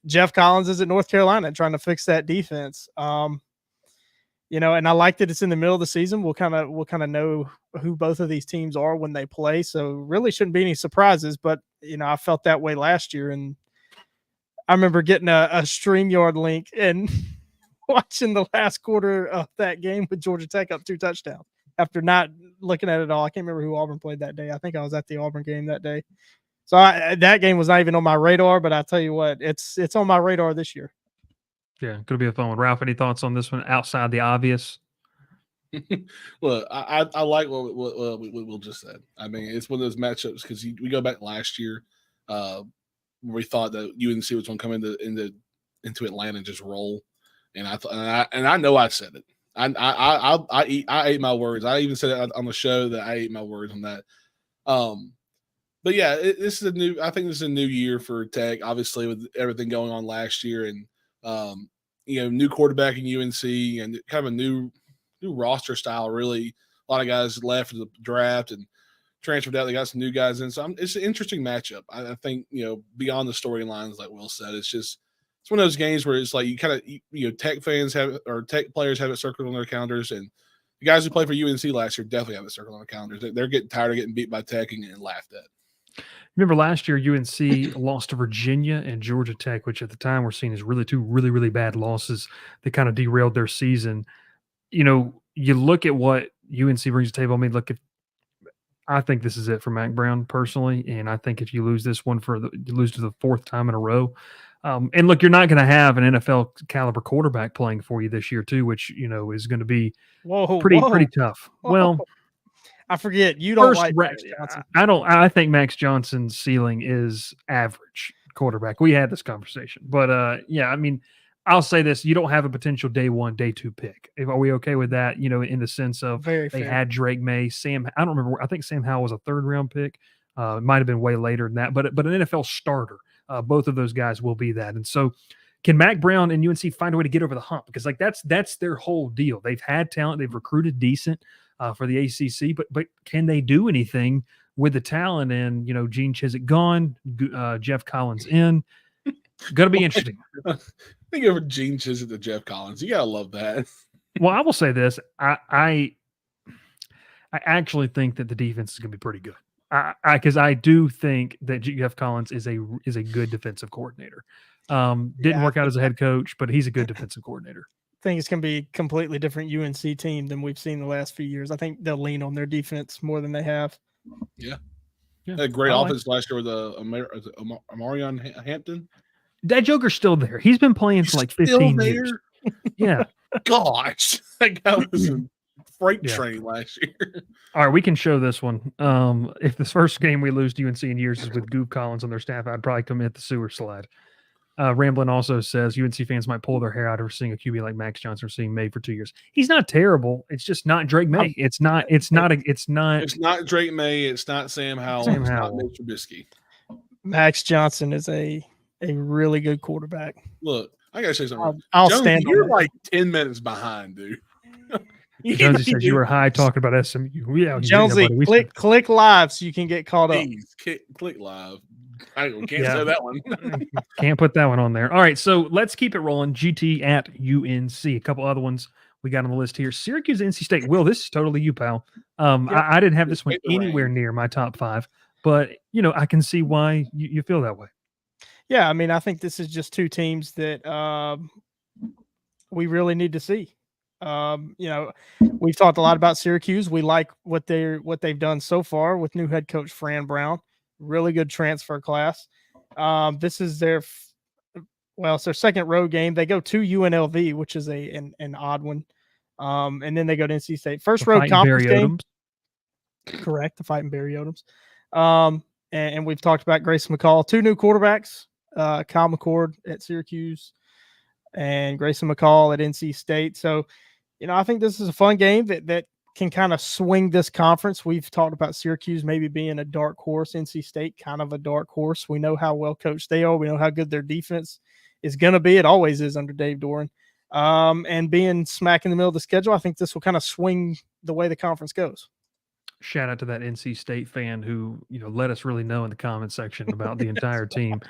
Jeff Collins is at North Carolina trying to fix that defense. And I like that it's in the middle of the season. We'll kind of know who both of these teams are when they play. So really shouldn't be any surprises. But I felt that way last year, and I remember getting a StreamYard link and watching the last quarter of that game with Georgia Tech up 2 touchdowns. after not looking at it all. I can't remember who Auburn played that day. I think I was at the Auburn game that day. So that game was not even on my radar, but I tell you what, it's on my radar this year. Yeah, could be a fun one. Ralph, any thoughts on this one outside the obvious? Look, I like what Will just said. I mean, it's one of those matchups because we go back last year, where we thought that UNC was going to come into Atlanta and just roll, and I know I said it. I ate my words. I even said it on the show that I ate my words on that. But yeah, this is a new. I think this is a new year for Tech. Obviously, with everything going on last year, and new quarterback in UNC, and kind of a new roster style. Really, a lot of guys left for the draft and transferred out. They got some new guys in. So it's an interesting matchup. I think beyond the storylines, like Will said, it's one of those games where it's like you kind of Tech fans have or Tech players have it circled on their calendars, and the guys who played for UNC last year definitely have it circled on their calendars. They're getting tired of getting beat by Tech and laughed at. Remember last year, UNC lost to Virginia and Georgia Tech, which at the time were seen as two really, really bad losses that kind of derailed their season. You look at what UNC brings to the table. I mean, I think this is it for Mac Brown personally, and I think if you lose this one you lose to the fourth time in a row. And look, you're not going to have an NFL caliber quarterback playing for you this year too, which is going to be pretty tough. Whoa. Well, I forget you don't like Max Johnson. I think Max Johnson's ceiling is average quarterback. We had this conversation, but yeah, I mean, I'll say this: you don't have a potential day 1, day 2 pick. Are we okay with that? In the sense of they had Drake May, Sam. I don't remember. I think Sam Howell was a 3rd round pick. It might have been way later than that, but an NFL starter. Both of those guys will be that, and so. Can Mac Brown and UNC find a way to get over the hump? Because that's their whole deal. They've had talent. They've recruited decent for the ACC, but can they do anything with the talent? And Gene Chizik gone, Jeff Collins in. Going to be interesting. Think over Gene Chizik to Jeff Collins. You gotta love that. Well, I will say this: I actually think that the defense is going to be pretty good. Because I do think that Jeff Collins is a good defensive coordinator. Didn't work out as a head coach, but he's a good defensive coordinator. I think it's going to be a completely different UNC team than we've seen the last few years. I think they'll lean on their defense more than they have. Yeah. A great offense last year with Amarion Hampton. That Joker's still there. He's been playing for like 15 years. Yeah. Gosh. That guy was a freight train last year. All right, we can show this one. If this first game we lose to UNC in years is with Goof Collins on their staff, I'd probably commit the sewer slide. Ramblin also says UNC fans might pull their hair out over seeing a QB like Max Johnson or seeing May for 2 years. He's not terrible. It's just not Drake May. It's not Drake May. It's not Sam Howell. It's not Mitch Trubisky. Max Johnson is a really good quarterback. Look, I gotta say something. I'll Jonesy, stand. You're like 10 minutes behind, dude. Jonesy says you were high talking about SMU. Yeah, Jonesy, click live so you can get caught up. Please, click live. I can't say that one. Can't put that one on there. All right, so let's keep it rolling. GT at UNC. A couple other ones we got on the list here. Syracuse, NC State. Will, this is totally you, pal. I didn't have this one anywhere near my top 5, but I can see why you feel that way. Yeah, I mean, I think this is just two teams that we really need to see. We've talked a lot about Syracuse. We like what they've done so far with new head coach Fran Brown. Really good transfer class. This is it's their second road game. They go to UNLV, which is an odd one. And then they go to NC State. First road conference game. Correct, the fighting Barry Odoms. And we've talked about Grayson McCall. 2 new quarterbacks, Kyle McCord at Syracuse and Grayson McCall at NC State. So, I think this is a fun game that can kind of swing this conference. We've talked about Syracuse maybe being a dark horse, NC State kind of a dark horse. We know how well coached they are. We know how good their defense is going to be. It always is under Dave Doran. And being smack in the middle of the schedule, I think this will kind of swing the way the conference goes. Shout out to that NC State fan who, let us really know in the comment section about the entire team.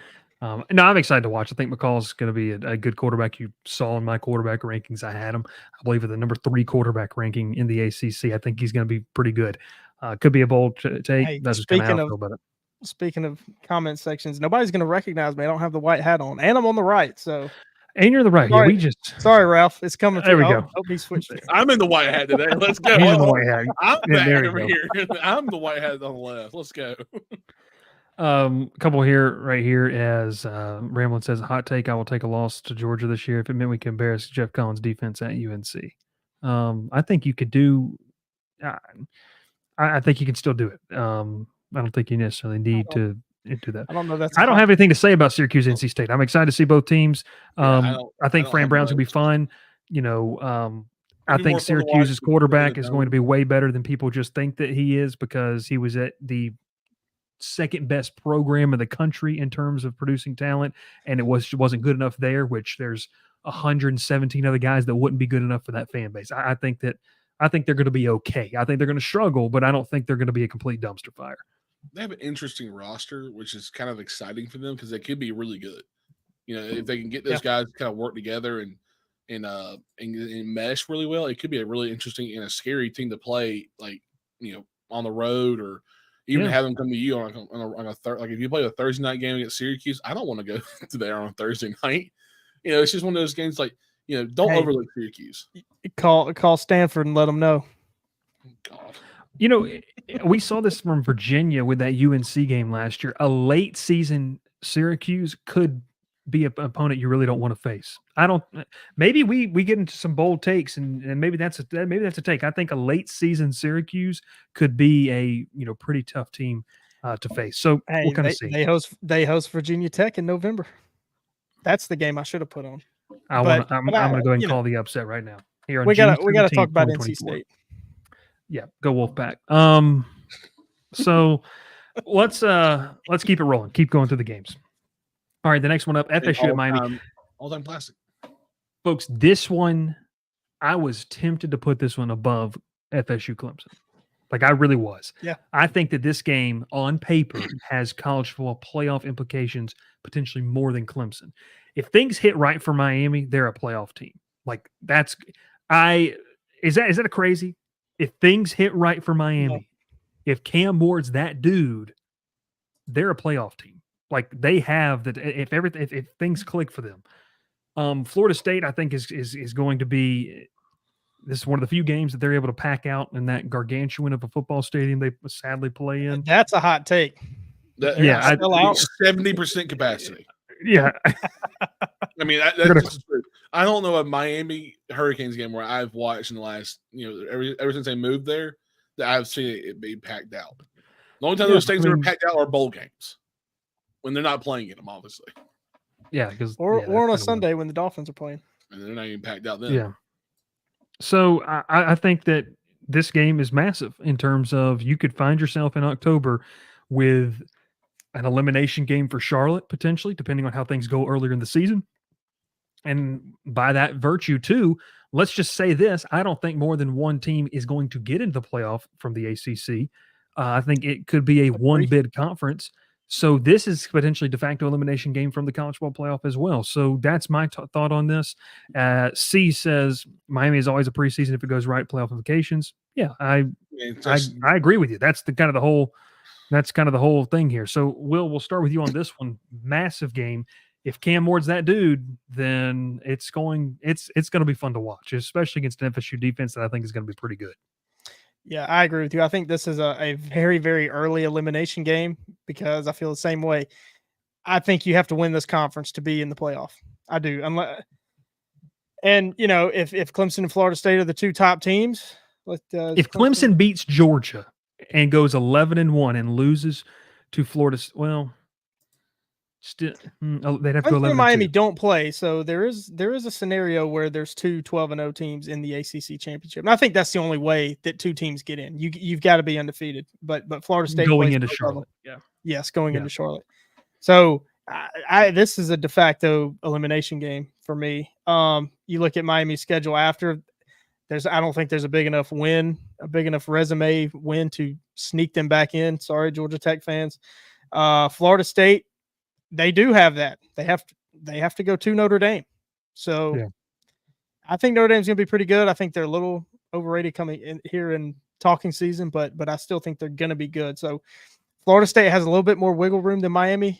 No, I'm excited to watch. I think McCall's going to be a good quarterback. You saw in my quarterback rankings, I had him, I believe, at the number 3 quarterback ranking in the ACC. I think he's going to be pretty good. Could be a bold take. Hey, that's just kind of how I feel about it. Speaking of comment sections, nobody's going to recognize me. I don't have the white hat on, and I'm on the right. So And you're the right. Yeah, Sorry. we just Sorry, Ralph. It's coming There through. we Oh, go. hope he switched it. I'm in the white hat today. Let's go. He's in the white hat. I'm Yeah, back there we over go. here. I'm the white hat on the left. Let's go. A couple here, right here, as Ramblin says, hot take: I will take a loss to Georgia this year if it meant we can embarrass Jeff Collins' defense at UNC. I think you could do. I think you can still do it. I don't think you necessarily need to do that. I don't know. I don't have anything to say about Syracuse NC State. I'm excited to see both teams. Yeah, I think don't Fran have Brown's gonna be much. fun. You know, I Maybe think more fun to watch Syracuse's than quarterback the is going to be way better than people just think that he is, because he was at the second best program in the country in terms of producing talent, and it wasn't good enough there, which there's 117 other guys that wouldn't be good enough for that fan base. I think they're going to be okay. I think they're going to struggle, but I don't think they're going to be a complete dumpster fire. They have an interesting roster, which is kind of exciting for them because they could be really good. You know, if they can get those guys to kind of work together and mesh really well, it could be a really interesting and a scary team to play, like, you know, on the road, or even have them come to you on a third. Like if you play a Thursday night game against Syracuse, I don't want to go to there on a Thursday night. You know, it's just one of those games. Like, you know, don't overlook Syracuse. Call Stanford and let them know. Oh, God. You know, we saw this from Virginia with that UNC game last year. A late season Syracuse could be an opponent you really don't want to face. Maybe we get into some bold takes, and maybe that's a take. I think a late season Syracuse could be a pretty tough team to face. So we'll kind of see. They host Virginia Tech in November. That's the game I should have put on. I'm going to go ahead and call the upset right now. Here on we got to June talk about 2024. NC State. Yeah, go Wolfpack. So let's keep it rolling. Keep going through the games. All right, the next one up, FSU at Miami. All-time classic. Folks, this one, I was tempted to put this one above FSU Clemson. Like, I really was. Yeah. I think that this game on paper has college football playoff implications potentially more than Clemson. If things hit right for Miami, they're a playoff team. Like, is that a crazy? If things hit right for Miami, if Cam Ward's that dude, they're a playoff team. Like, they have that. If things click for them, Florida State, I think, is going to be. This is one of the few games that they're able to pack out in that gargantuan of a football stadium they sadly play in. That's a hot take. 70% capacity. Yeah. I mean, that's true. I don't know a Miami Hurricanes game where I've watched in the last, ever since they moved there, that I've seen it be packed out. The only time those things are packed out are bowl games when they're not playing in them, obviously. Yeah, because or on a Sunday when the Dolphins are playing, and they're not even packed out then. Yeah. So I think that this game is massive in terms of you could find yourself in October with an elimination game for Charlotte, potentially, depending on how things go earlier in the season. And by that virtue, too, let's just say this. I don't think more than one team is going to get into the playoff from the ACC. I think it could be a one-bid conference. So this is potentially de facto elimination game from the college football playoff as well. So that's my thought on this. C says Miami is always a preseason if it goes right, playoff implications. Yeah, I agree with you. That's kind of the whole thing here. So we'll start with you on this one. Massive game. If Cam Ward's that dude, then it's going to be fun to watch, especially against an FSU defense that I think is going to be pretty good. Yeah, I agree with you. I think this is a very, very early elimination game because I feel the same way. I think you have to win this conference to be in the playoff. I do. And, if Clemson and Florida State are the two top teams. If Clemson beats Georgia and goes 11-1 and loses to Florida, well, still they'd have to go 11-2. Miami don't play, so there is a scenario where there's two 12-0 teams in the ACC championship, and I think that's the only way that two teams get in. You've got to be undefeated, but Florida State going into Charlotte, into Charlotte. So this is a de facto elimination game for me. You look at Miami's schedule after. I don't think there's a big enough resume win to sneak them back in. Sorry, Georgia Tech fans. Florida State. They do have that. They have to go to Notre Dame. So I think Notre Dame's going to be pretty good. I think they're a little overrated coming in here in talking season, but I still think they're going to be good. So Florida State has a little bit more wiggle room than Miami.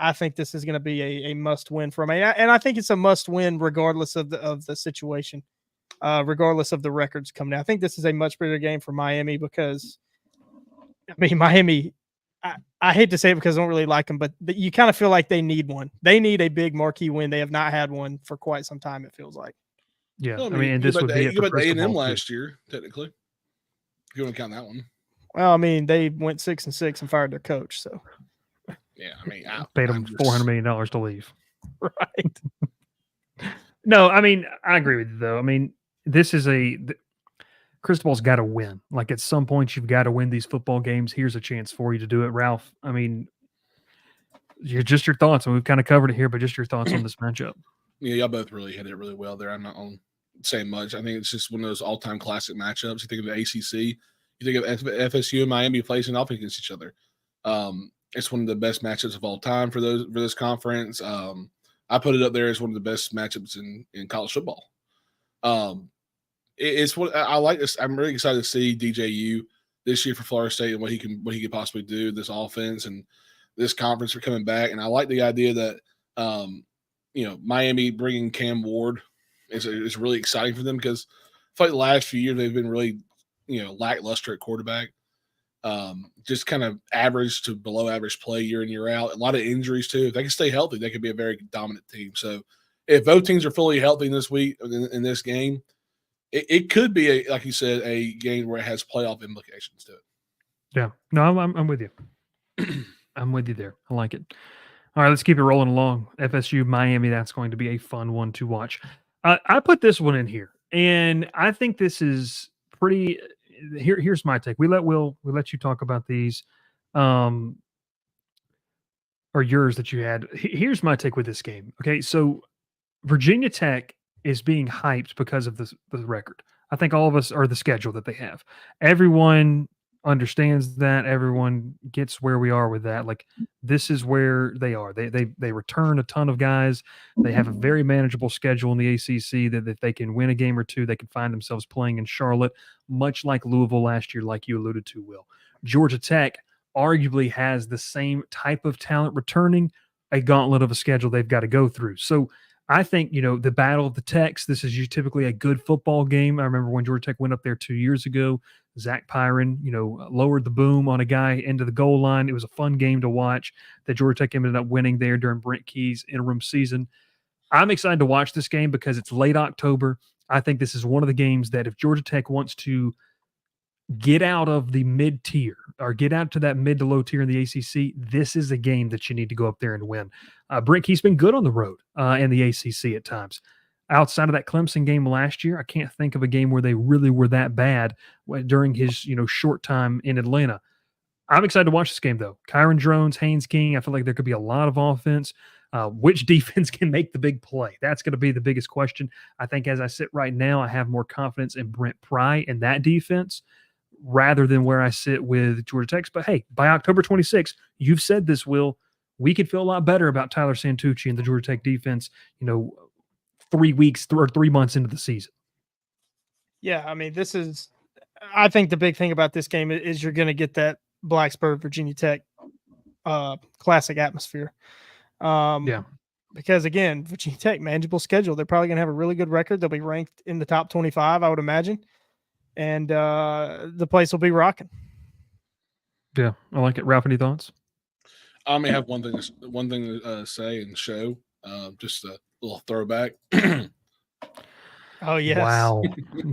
I think this is going to be a must win for Miami, and I think it's a must win regardless of the situation, regardless of the records coming out. I think this is a much bigger game for Miami because, I mean, Miami. I hate to say it because I don't really like them, but you kind of feel like they need one. They need a big marquee win. They have not had one for quite some time, it feels like. Yeah, Well, I mean, and this would be it you for got the A&M Cristobal, too. last year, technically. If you want to count that one. Well, I mean, they went 6-6 and fired their coach, so. Yeah, I mean, Paid them $400 million to leave. Right. No, I mean, I agree with you, though. I mean, this is Cristobal's got to win. Like, at some point, you've got to win these football games. Here's a chance for you to do it, Ralph. I mean, your thoughts, and we've kind of covered it here, but just your thoughts on this matchup. Yeah, y'all both really hit it really well there. I'm not on saying much. I think it's just one of those all-time classic matchups. You think of the ACC, you think of FSU and Miami facing off against each other. It's one of the best matchups of all time for this conference. I put it up there as one of the best matchups in college football. It's what I like. This. I'm really excited to see DJU this year for Florida State and what he could possibly do. This offense and this conference are coming back, and I like the idea that Miami bringing Cam Ward is really exciting for them because I feel like the last few years they've been really lackluster at quarterback. Just kind of average to below average play year in, year out. A lot of injuries too. If they can stay healthy, they could be a very dominant team. So if both teams are fully healthy this week in this game, it could be like you said, a game where it has playoff implications to it. Yeah, no, I'm with you. I'm with you there. I like it. All right, let's keep it rolling along. FSU, Miami, that's going to be a fun one to watch. I put this one in here, and I think this is pretty. Here's my take. We let you talk about these, or yours that you had. Here's my take with this game. Okay, so Virginia Tech is being hyped because of the record. I think all of us are the schedule that they have. Everyone understands that. Everyone gets where we are with that. Like, this is where they are. They return a ton of guys. They have a very manageable schedule in the ACC that if they can win a game or two, they can find themselves playing in Charlotte, much like Louisville last year, like you alluded to, Will. Georgia Tech arguably has the same type of talent returning, a gauntlet of a schedule they've got to go through. So I think, the Battle of the Techs, this is typically a good football game. I remember when Georgia Tech went up there 2 years ago, Zach Pyron, lowered the boom on a guy into the goal line. It was a fun game to watch that Georgia Tech ended up winning there during Brent Key's interim season. I'm excited to watch this game because it's late October. I think this is one of the games that if Georgia Tech wants to get out of the mid-tier or get out to that mid to low tier in the ACC, this is a game that you need to go up there and win. Brent Key's been good on the road in the ACC at times. Outside of that Clemson game last year, I can't think of a game where they really were that bad during his short time in Atlanta. I'm excited to watch this game, though. Kyron Drones, Haynes King, I feel like there could be a lot of offense. Which defense can make the big play? That's going to be the biggest question. I think as I sit right now, I have more confidence in Brent Pry and that defense rather than where I sit with Georgia Tech. But hey, by October 26th, you've said this, Will, we could feel a lot better about Tyler Santucci and the Georgia Tech defense, 3 weeks or 3 months into the season. Yeah, I mean, I think the big thing about this game is you're going to get that Blacksburg, Virginia Tech classic atmosphere. Yeah. Because, again, Virginia Tech, manageable schedule. They're probably going to have a really good record. They'll be ranked in the top 25, I would imagine. And the place will be rocking. Yeah, I like it. Ralph, any thoughts? I may have one thing to say and show. Just a little throwback. Oh, yes. Wow.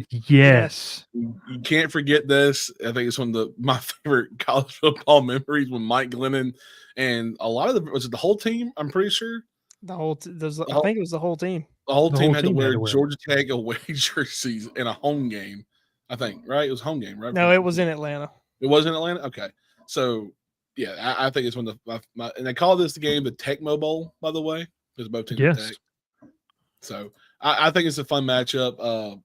Yes. You can't forget this. I think it's one of my favorite college football memories when Mike Glennon and a lot of was it the whole team? I'm pretty sure. I think it was the whole team. The whole team had to wear Georgia Tech away jerseys in a home game. I think, right? It was a home game, right? No, it was in Atlanta. It was in Atlanta? Okay. So, yeah, I think it's one of my and they call this the game the Tecmo Bowl, by the way, because both teams are Tech. So, I think it's a fun matchup.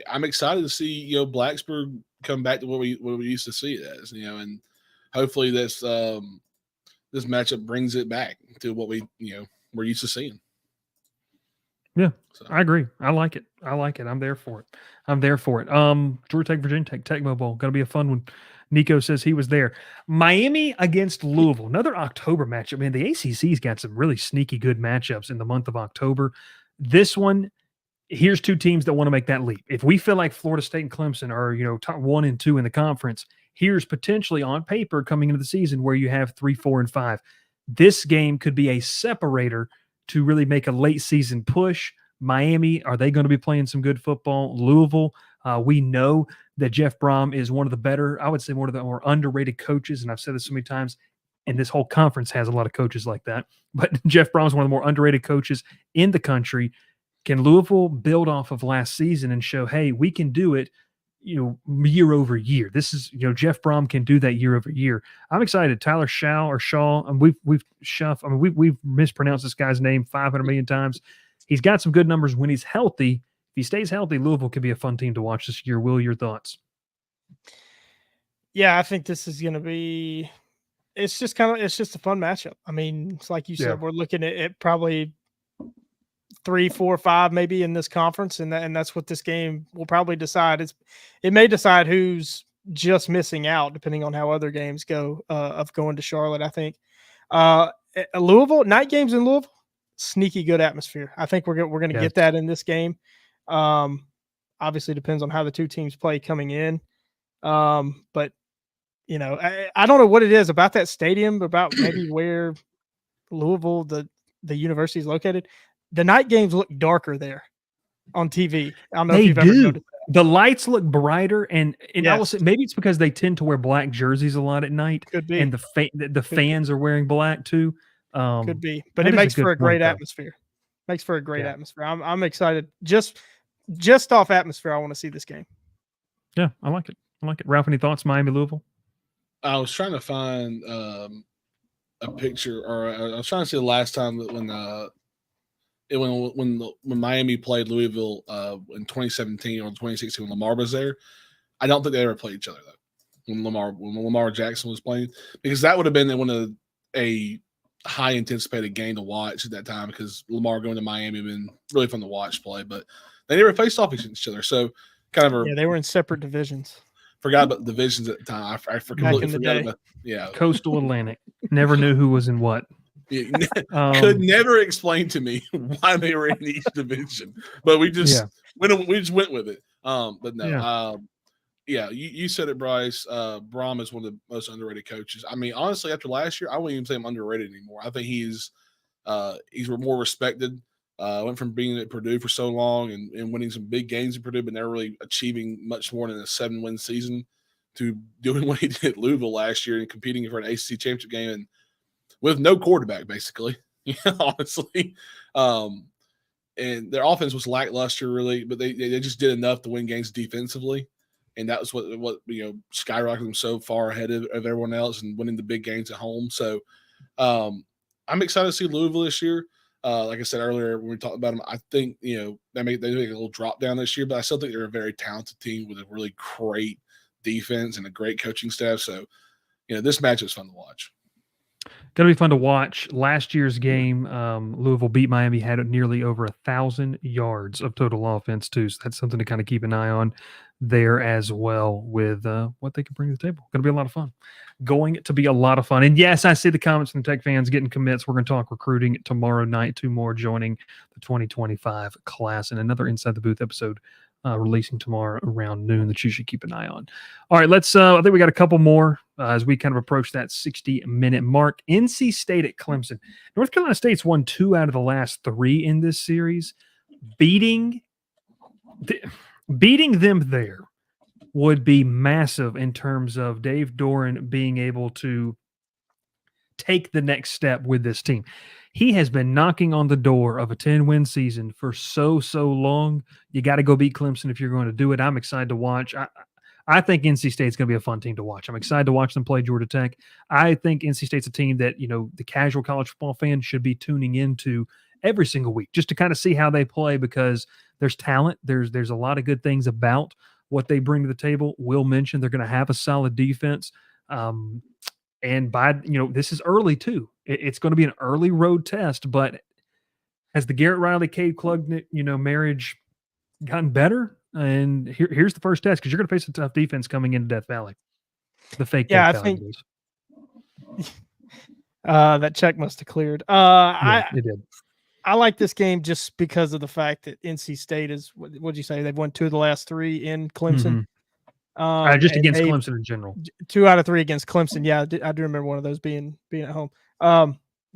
I'm excited to see, Blacksburg come back to what we used to see it as, and hopefully this matchup brings it back to what we're used to seeing. Yeah, So, I agree. I like it. I'm there for it. Georgia Tech, Virginia Tech, Tecmo Bowl. Going to be a fun one. Nico says he was there. Miami against Louisville. Another October matchup. Man, the ACC's got some really sneaky good matchups in the month of October. This one, here's two teams that want to make that leap. If we feel like Florida State and Clemson are, top 1 and 2 in the conference, here's potentially on paper coming into the season where you have 3, 4, and 5. This game could be a separator to really make a late season push. Miami, are they going to be playing some good football? Louisville, we know that Jeff Brom is one of the better, I would say one of the more underrated coaches, and I've said this so many times, and this whole conference has a lot of coaches like that, but Jeff Brom is one of the more underrated coaches in the country. Can Louisville build off of last season and show, hey, we can do it, year over year? This is, Jeff Brom can do that year over year. I'm excited. Tyler Shaw, and we've mispronounced this guy's name 500 million times. He's got some good numbers when he's healthy. If he stays healthy, Louisville could be a fun team to watch this year. Will, your thoughts? Yeah, I think this is going to be. It's just a fun matchup. I mean, it's like you said, we're looking at probably 3, 4, 5 maybe in this conference, and that's what this game will probably decide. It may decide who's just missing out, depending on how other games go of going to Charlotte. I think Louisville, night games in Louisville, sneaky good atmosphere. I think we're going to get that in this game. Obviously depends on how the two teams play coming in. But I don't know what it is about that stadium, about maybe where Louisville, the university is located. The night games look darker there on TV. I don't know if you've ever noticed that. The lights look brighter, and I will say maybe it's because they tend to wear black jerseys a lot at night. Could be. And the fans are wearing black too. Could be, but it makes for a great atmosphere. Makes for a great atmosphere. I'm excited. Just off atmosphere, I want to see this game. Yeah, I like it. Ralph, any thoughts? Miami, Louisville. I was trying to find a picture, or I was trying to see the last time that when Miami played Louisville in 2017 or 2016 when Lamar was there. I don't think they ever played each other though. When Lamar Jackson was playing, because that would have been one of a high anticipated game to watch at that time, because Lamar going to Miami had been really fun to watch play, but they never faced off against each other. So kind of they were in separate divisions. Forgot about the divisions at the time. I completely forgot about Coastal Atlantic. Never knew who was in what. Could never explain to me why they were in each division, but we just went with it. But no, you said it, Bryce. Brom is one of the most underrated coaches. I mean, honestly, after last year, I wouldn't even say I'm underrated anymore. I think he's more respected. Went from being at Purdue for so long and winning some big games at Purdue, but never really achieving much more than a 7-win season, to doing what he did at Louisville last year and competing for an ACC championship game and with no quarterback, basically. Honestly. And their offense was lackluster, really, but they just did enough to win games defensively. And that was what skyrocketed them so far ahead of everyone else and winning the big games at home. So I'm excited to see Louisville this year. Like I said earlier when we talked about them, I think they make a little drop down this year, but I still think they're a very talented team with a really great defense and a great coaching staff. So this match is fun to watch. Going to be fun to watch. Last year's game, Louisville beat Miami, had nearly over 1,000 yards of total offense too. So that's something to kind of keep an eye on there as well with what they can bring to the table. Going to be a lot of fun. Going to be a lot of fun. And yes, I see the comments from Tech fans getting commits. We're going to talk recruiting tomorrow night. 2 more joining the 2025 class, and another Inside the Booth episode releasing tomorrow around noon that you should keep an eye on. All right, let's I think we got a couple more as we kind of approach that 60-minute mark. NC State at Clemson. North Carolina State's won 2 out of the last 3 in this series. Beating them there would be massive in terms of Dave Doran being able to take the next step with this team. He has been knocking on the door of a 10-win season for so long. You got to go beat Clemson if you're going to do it. I'm excited to watch. I think NC State's going to be a fun team to watch. I'm excited to watch them play Georgia Tech. I think NC State's a team that, the casual college football fan should be tuning into every single week just to kind of see how they play, because there's talent. There's a lot of good things about what they bring to the table. Will mentioned they're going to have a solid defense. And by, this is early too. It's going to be an early road test, but has the Garrett Riley, Cade Klubnik, marriage gotten better? And here's the first test, because you're going to face a tough defense coming into Death Valley. The fake Death Valley. Think that check must have cleared. It did. I like this game just because of the fact that NC State is, what'd you say? They've won 2 of the last 3 in Clemson. Just against Clemson in general. 2 out of 3 against Clemson. Yeah, I do remember one of those being at home.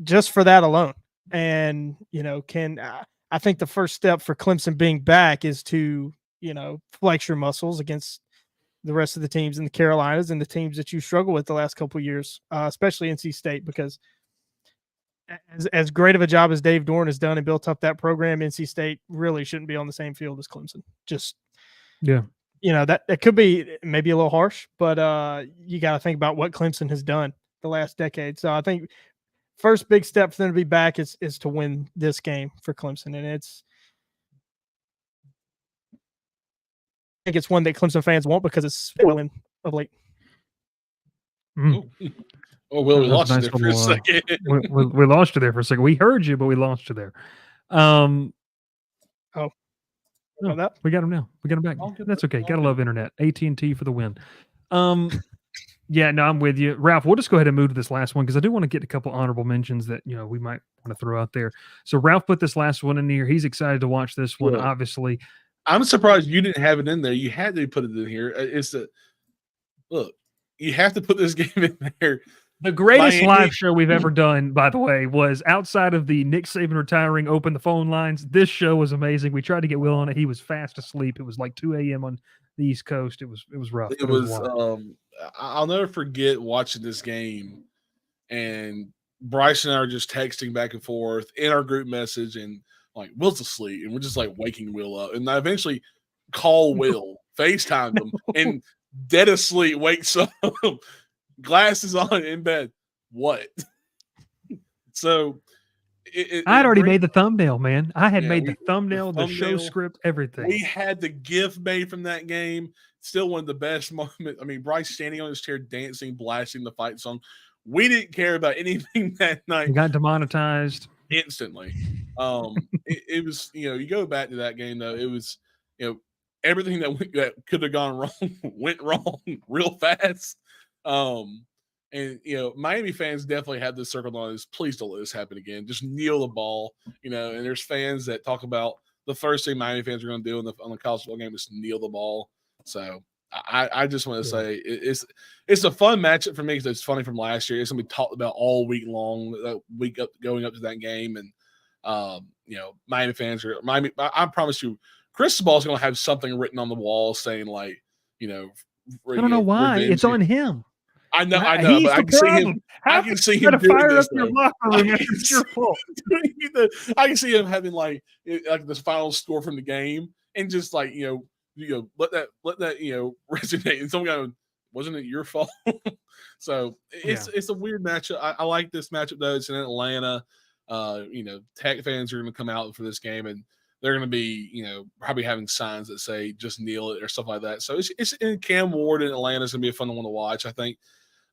Just for that alone. And, I think the first step for Clemson being back is to, flex your muscles against the rest of the teams in the Carolinas and the teams that you struggle with the last couple of years, especially NC State, because as great of a job as Dave Dorn has done and built up that program, NC State really shouldn't be on the same field as Clemson. That it could be maybe a little harsh, but you got to think about what Clemson has done the last decade. So I think first big step for them to be back is to win this game for Clemson, and I think it's one that Clemson fans want because it's failing of late. Oh, well, we lost you there for a second. We lost you there for a second. We heard you, but we lost you there. No, we got him now. We got him back. That's okay. Gotta love internet. AT&T for the win. Yeah, no, I'm with you. Ralph, we'll just go ahead and move to this last one because I do want to get a couple honorable mentions that, we might want to throw out there. So Ralph put this last one in here. He's excited to watch this one, obviously. I'm surprised you didn't have it in there. You had to put it in here. Look, you have to put this game in there. The greatest live show we've ever done, by the way, was outside of the Nick Saban retiring, open the phone lines. This show was amazing. We tried to get Will on it. He was fast asleep. It was like 2 a.m. on the East Coast. It was rough. It was I'll never forget watching this game, and Bryce and I are just texting back and forth in our group message, and like Will's asleep, and we're just like waking Will up. And I eventually call Will, FaceTime him, and dead asleep wakes up. Glasses on in bed. What? So I had already made the thumbnail, man. I had made the thumbnail, the show script, everything. We had the GIF made from that game. Still one of the best moments. I mean, Bryce standing on his chair, dancing, blasting the fight song. We didn't care about anything that night. We got demonetized instantly. It was, you go back to that game though. It was, everything that could have gone wrong went wrong real fast. And Miami fans definitely had this circled on us. Please don't let this happen again. Just kneel the ball, and there's fans that talk about the first thing Miami fans are going to do on the college football game is kneel the ball. So I just want to say it's a fun matchup for me because it's funny from last year. It's going to be talked about all week long, going up to that game, and Miami fans are Miami. I promise you, Cristobal is going to have something written on the wall saying like, I don't know why it's on him. I know, He's but I can see him doing fire this. Up your locker room after it's your fault. I can see him having like this final score from the game and just like let that resonate. And someone going, wasn't it your fault? So it's a weird matchup. I like this matchup though. It's in Atlanta. Tech fans are going to come out for this game and they're going to be, probably having signs that say just kneel it or stuff like that. So it's in Cam Ward in Atlanta. It's going to be a fun one to watch, I think.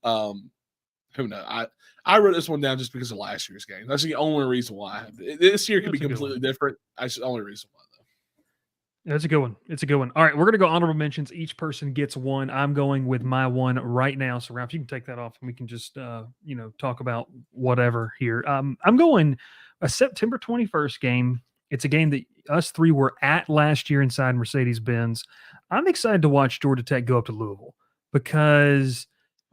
Who knows? I wrote this one down just because of last year's game. That's the only reason why. This year could be completely different. That's the only reason why, though. That's a good one. It's a good one. All right, we're going to go honorable mentions. Each person gets one. I'm going with my one right now. So, Ralph, you can take that off and we can just, talk about whatever here. I'm going a September 21st game. It's a game that us three were at last year inside Mercedes-Benz. I'm excited to watch Georgia Tech go up to Louisville because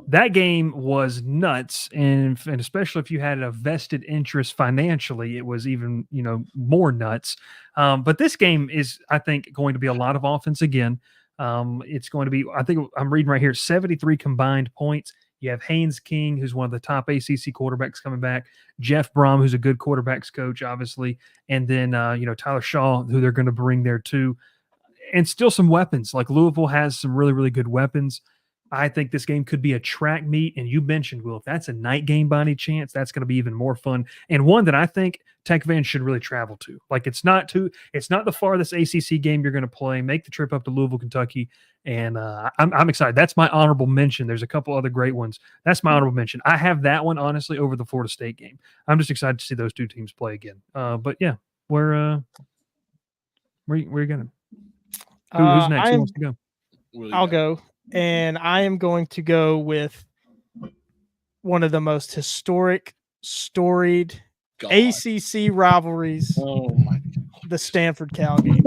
that game was nuts. And especially if you had a vested interest financially, it was even, more nuts. But this game is, I think, going to be a lot of offense again. It's going to be, I think I'm reading right here, 73 combined points. You have Haynes King, who's one of the top ACC quarterbacks coming back. Jeff Brom, who's a good quarterbacks coach, obviously. And then, Tyler Shaw, who they're going to bring there too. And still some weapons. Like Louisville has some really, really good weapons. I think this game could be a track meet. And you mentioned, Will, if that's a night game by any chance, that's going to be even more fun. And one that I think Tech fans should really travel to. Like it's not the farthest ACC game you're going to play. Make the trip up to Louisville, Kentucky. And I'm excited. That's my honorable mention. There's a couple other great ones. That's my honorable mention. I have that one, honestly, over the Florida State game. I'm just excited to see those two teams play again. But yeah, where you going? Who's next? Who wants to go? I'll go, and I am going to go with one of the most historic, storied ACC rivalries. Oh my God. The Stanford Cal game.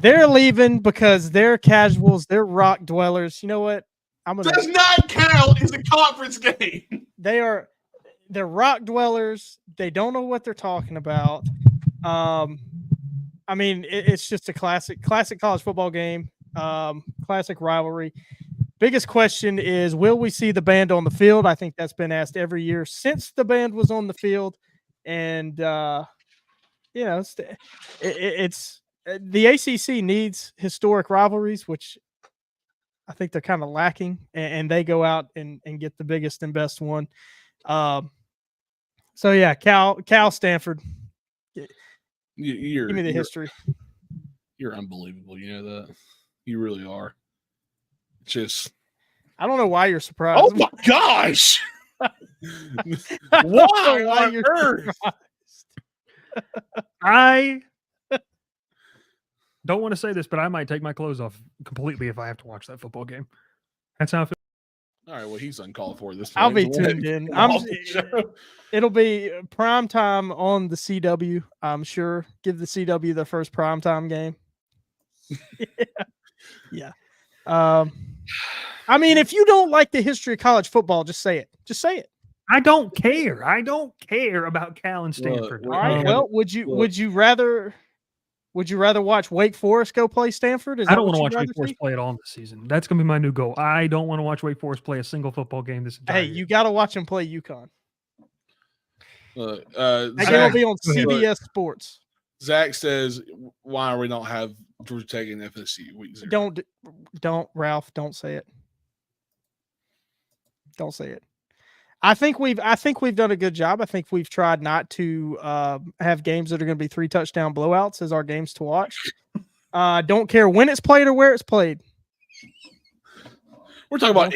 They're leaving because they're casuals. They're rock dwellers. You know what? Does not count as a conference game. They're rock dwellers. They don't know what they're talking about. I mean, it's just a classic college football game. Classic rivalry. Biggest question is, will we see the band on the field? I think that's been asked every year since the band was on the field. And, it's the ACC needs historic rivalries, which I think they're kind of lacking, and they go out and get the biggest and best one. So yeah, Cal, Stanford. Give me the history. You're unbelievable. You know that. You really are. Just. I don't know why you're surprised. Oh my gosh! Why on earth? I don't want to say this, but I might take my clothes off completely if I have to watch that football game. That's how I feel. All right, well, he's uncalled for this. I'll be tuned in. It'll be prime time on the CW, I'm sure. Give the CW their first prime time game. Yeah. I mean, if you don't like the history of college football, just say it. Just say it. I don't care. I don't care about Cal and Stanford. All right. Well, would you rather watch Wake Forest go play Stanford? I don't want to watch Wake Forest play at all this season. That's going to be my new goal. I don't want to watch Wake Forest play a single football game this entire year. You got to watch them play UConn. That game will be on CBS Sports. Zach says, "Why are we not have Georgia Tech and FSU week 0?" Don't, Ralph. Don't say it. Don't say it. I think we've done a good job. I think we've tried not to have games that are going to be 3 touchdown blowouts as our games to watch. Don't care when it's played or where it's played. We're talking about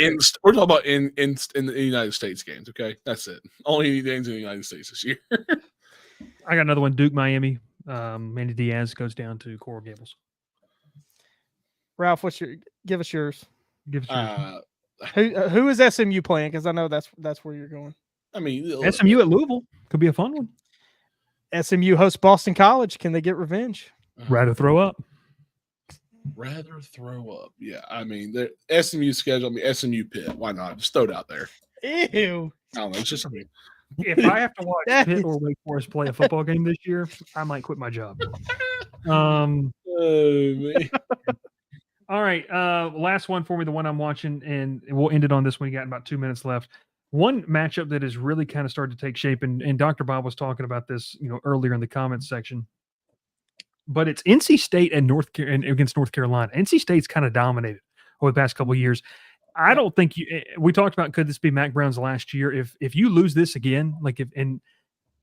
in the United States games. Okay, that's it. Only games in the United States this year. I got another one. Duke, Miami. Manny Diaz goes down to Coral Gables. Ralph, give us yours. Give us yours. Who is SMU playing? Because I know that's where you're going. I mean, SMU at Louisville could be a fun one. SMU hosts Boston College. Can they get revenge? Rather throw up. Yeah, I mean, the SMU schedule. I mean, SMU Pitt. Why not? Just throw it out there. Ew. I don't know. It's just. I mean, if I have to watch Pitt or Wake Forest play a football game this year, I might quit my job. Man. All right, last one for me, the one I'm watching, and we'll end it on this one. You got about 2 minutes left. One matchup that has really kind of started to take shape, and Dr. Bob was talking about this, earlier in the comments section. But it's NC State and against North Carolina. NC State's kind of dominated over the past couple of years. I don't think we talked about, could this be Mac Brown's last year? If you lose this again,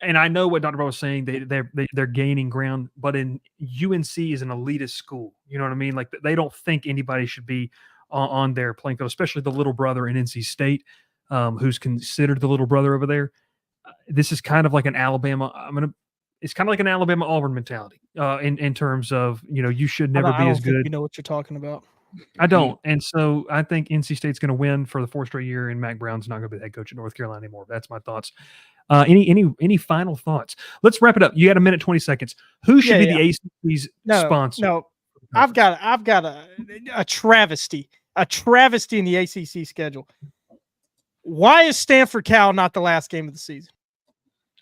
and I know what Dr. Bob was saying, they're gaining ground, but UNC is an elitist school. You know what I mean? Like, they don't think anybody should be on their playing field, especially the little brother in NC State, who's considered the little brother over there. This is kind of like an Alabama. It's kind of like an Alabama Auburn mentality in terms of, you should never be as good. You know what you're talking about. I don't. And so I think NC State's going to win for the 4th straight year, and Mac Brown's not going to be the head coach at North Carolina anymore. That's my thoughts. Any final thoughts? Let's wrap it up. You got a minute, 20 seconds. Who should be the ACC's sponsor? No, I've got a travesty in the ACC schedule. Why is Stanford Cal not the last game of the season?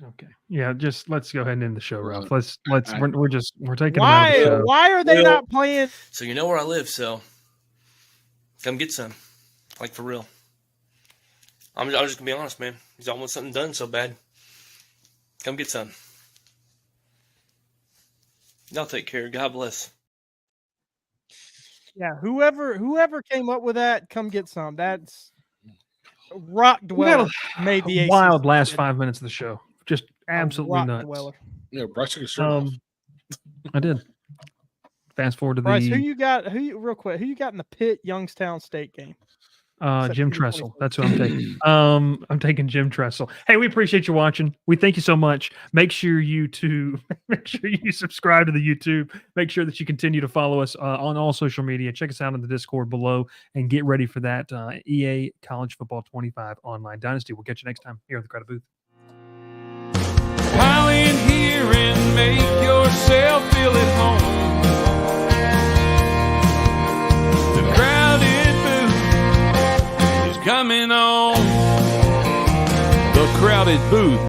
Okay. Yeah, just let's go ahead and end the show, Ralph. We're taking them out of the show. Why are they not playing? So you know where I live, so come get some. Like, for real. I'm just gonna be honest, man. He's almost something done so bad. Come get some. Y'all take care. God bless. Yeah, whoever came up with that, come get some. That's rock dweller made the ACC. Wild last 5 minutes of the show. Just absolutely nuts. Dweller. Yeah, Bryce took his shirt off. I did. Fast forward to Bryce, real quick, who you got in the Pitt Youngstown State game? Jim September Tressel. 24th. That's who I'm taking. I'm taking Jim Tressel. Hey, we appreciate you watching. We thank you so much. Make sure you subscribe to the YouTube. Make sure that you continue to follow us on all social media. Check us out in the Discord below and get ready for that EA College Football 25 online dynasty. We'll catch you next time here at the Crowded Booth. Pile in here and make yourself feel at home. The Crowded Booth is coming on. The Crowded Booth.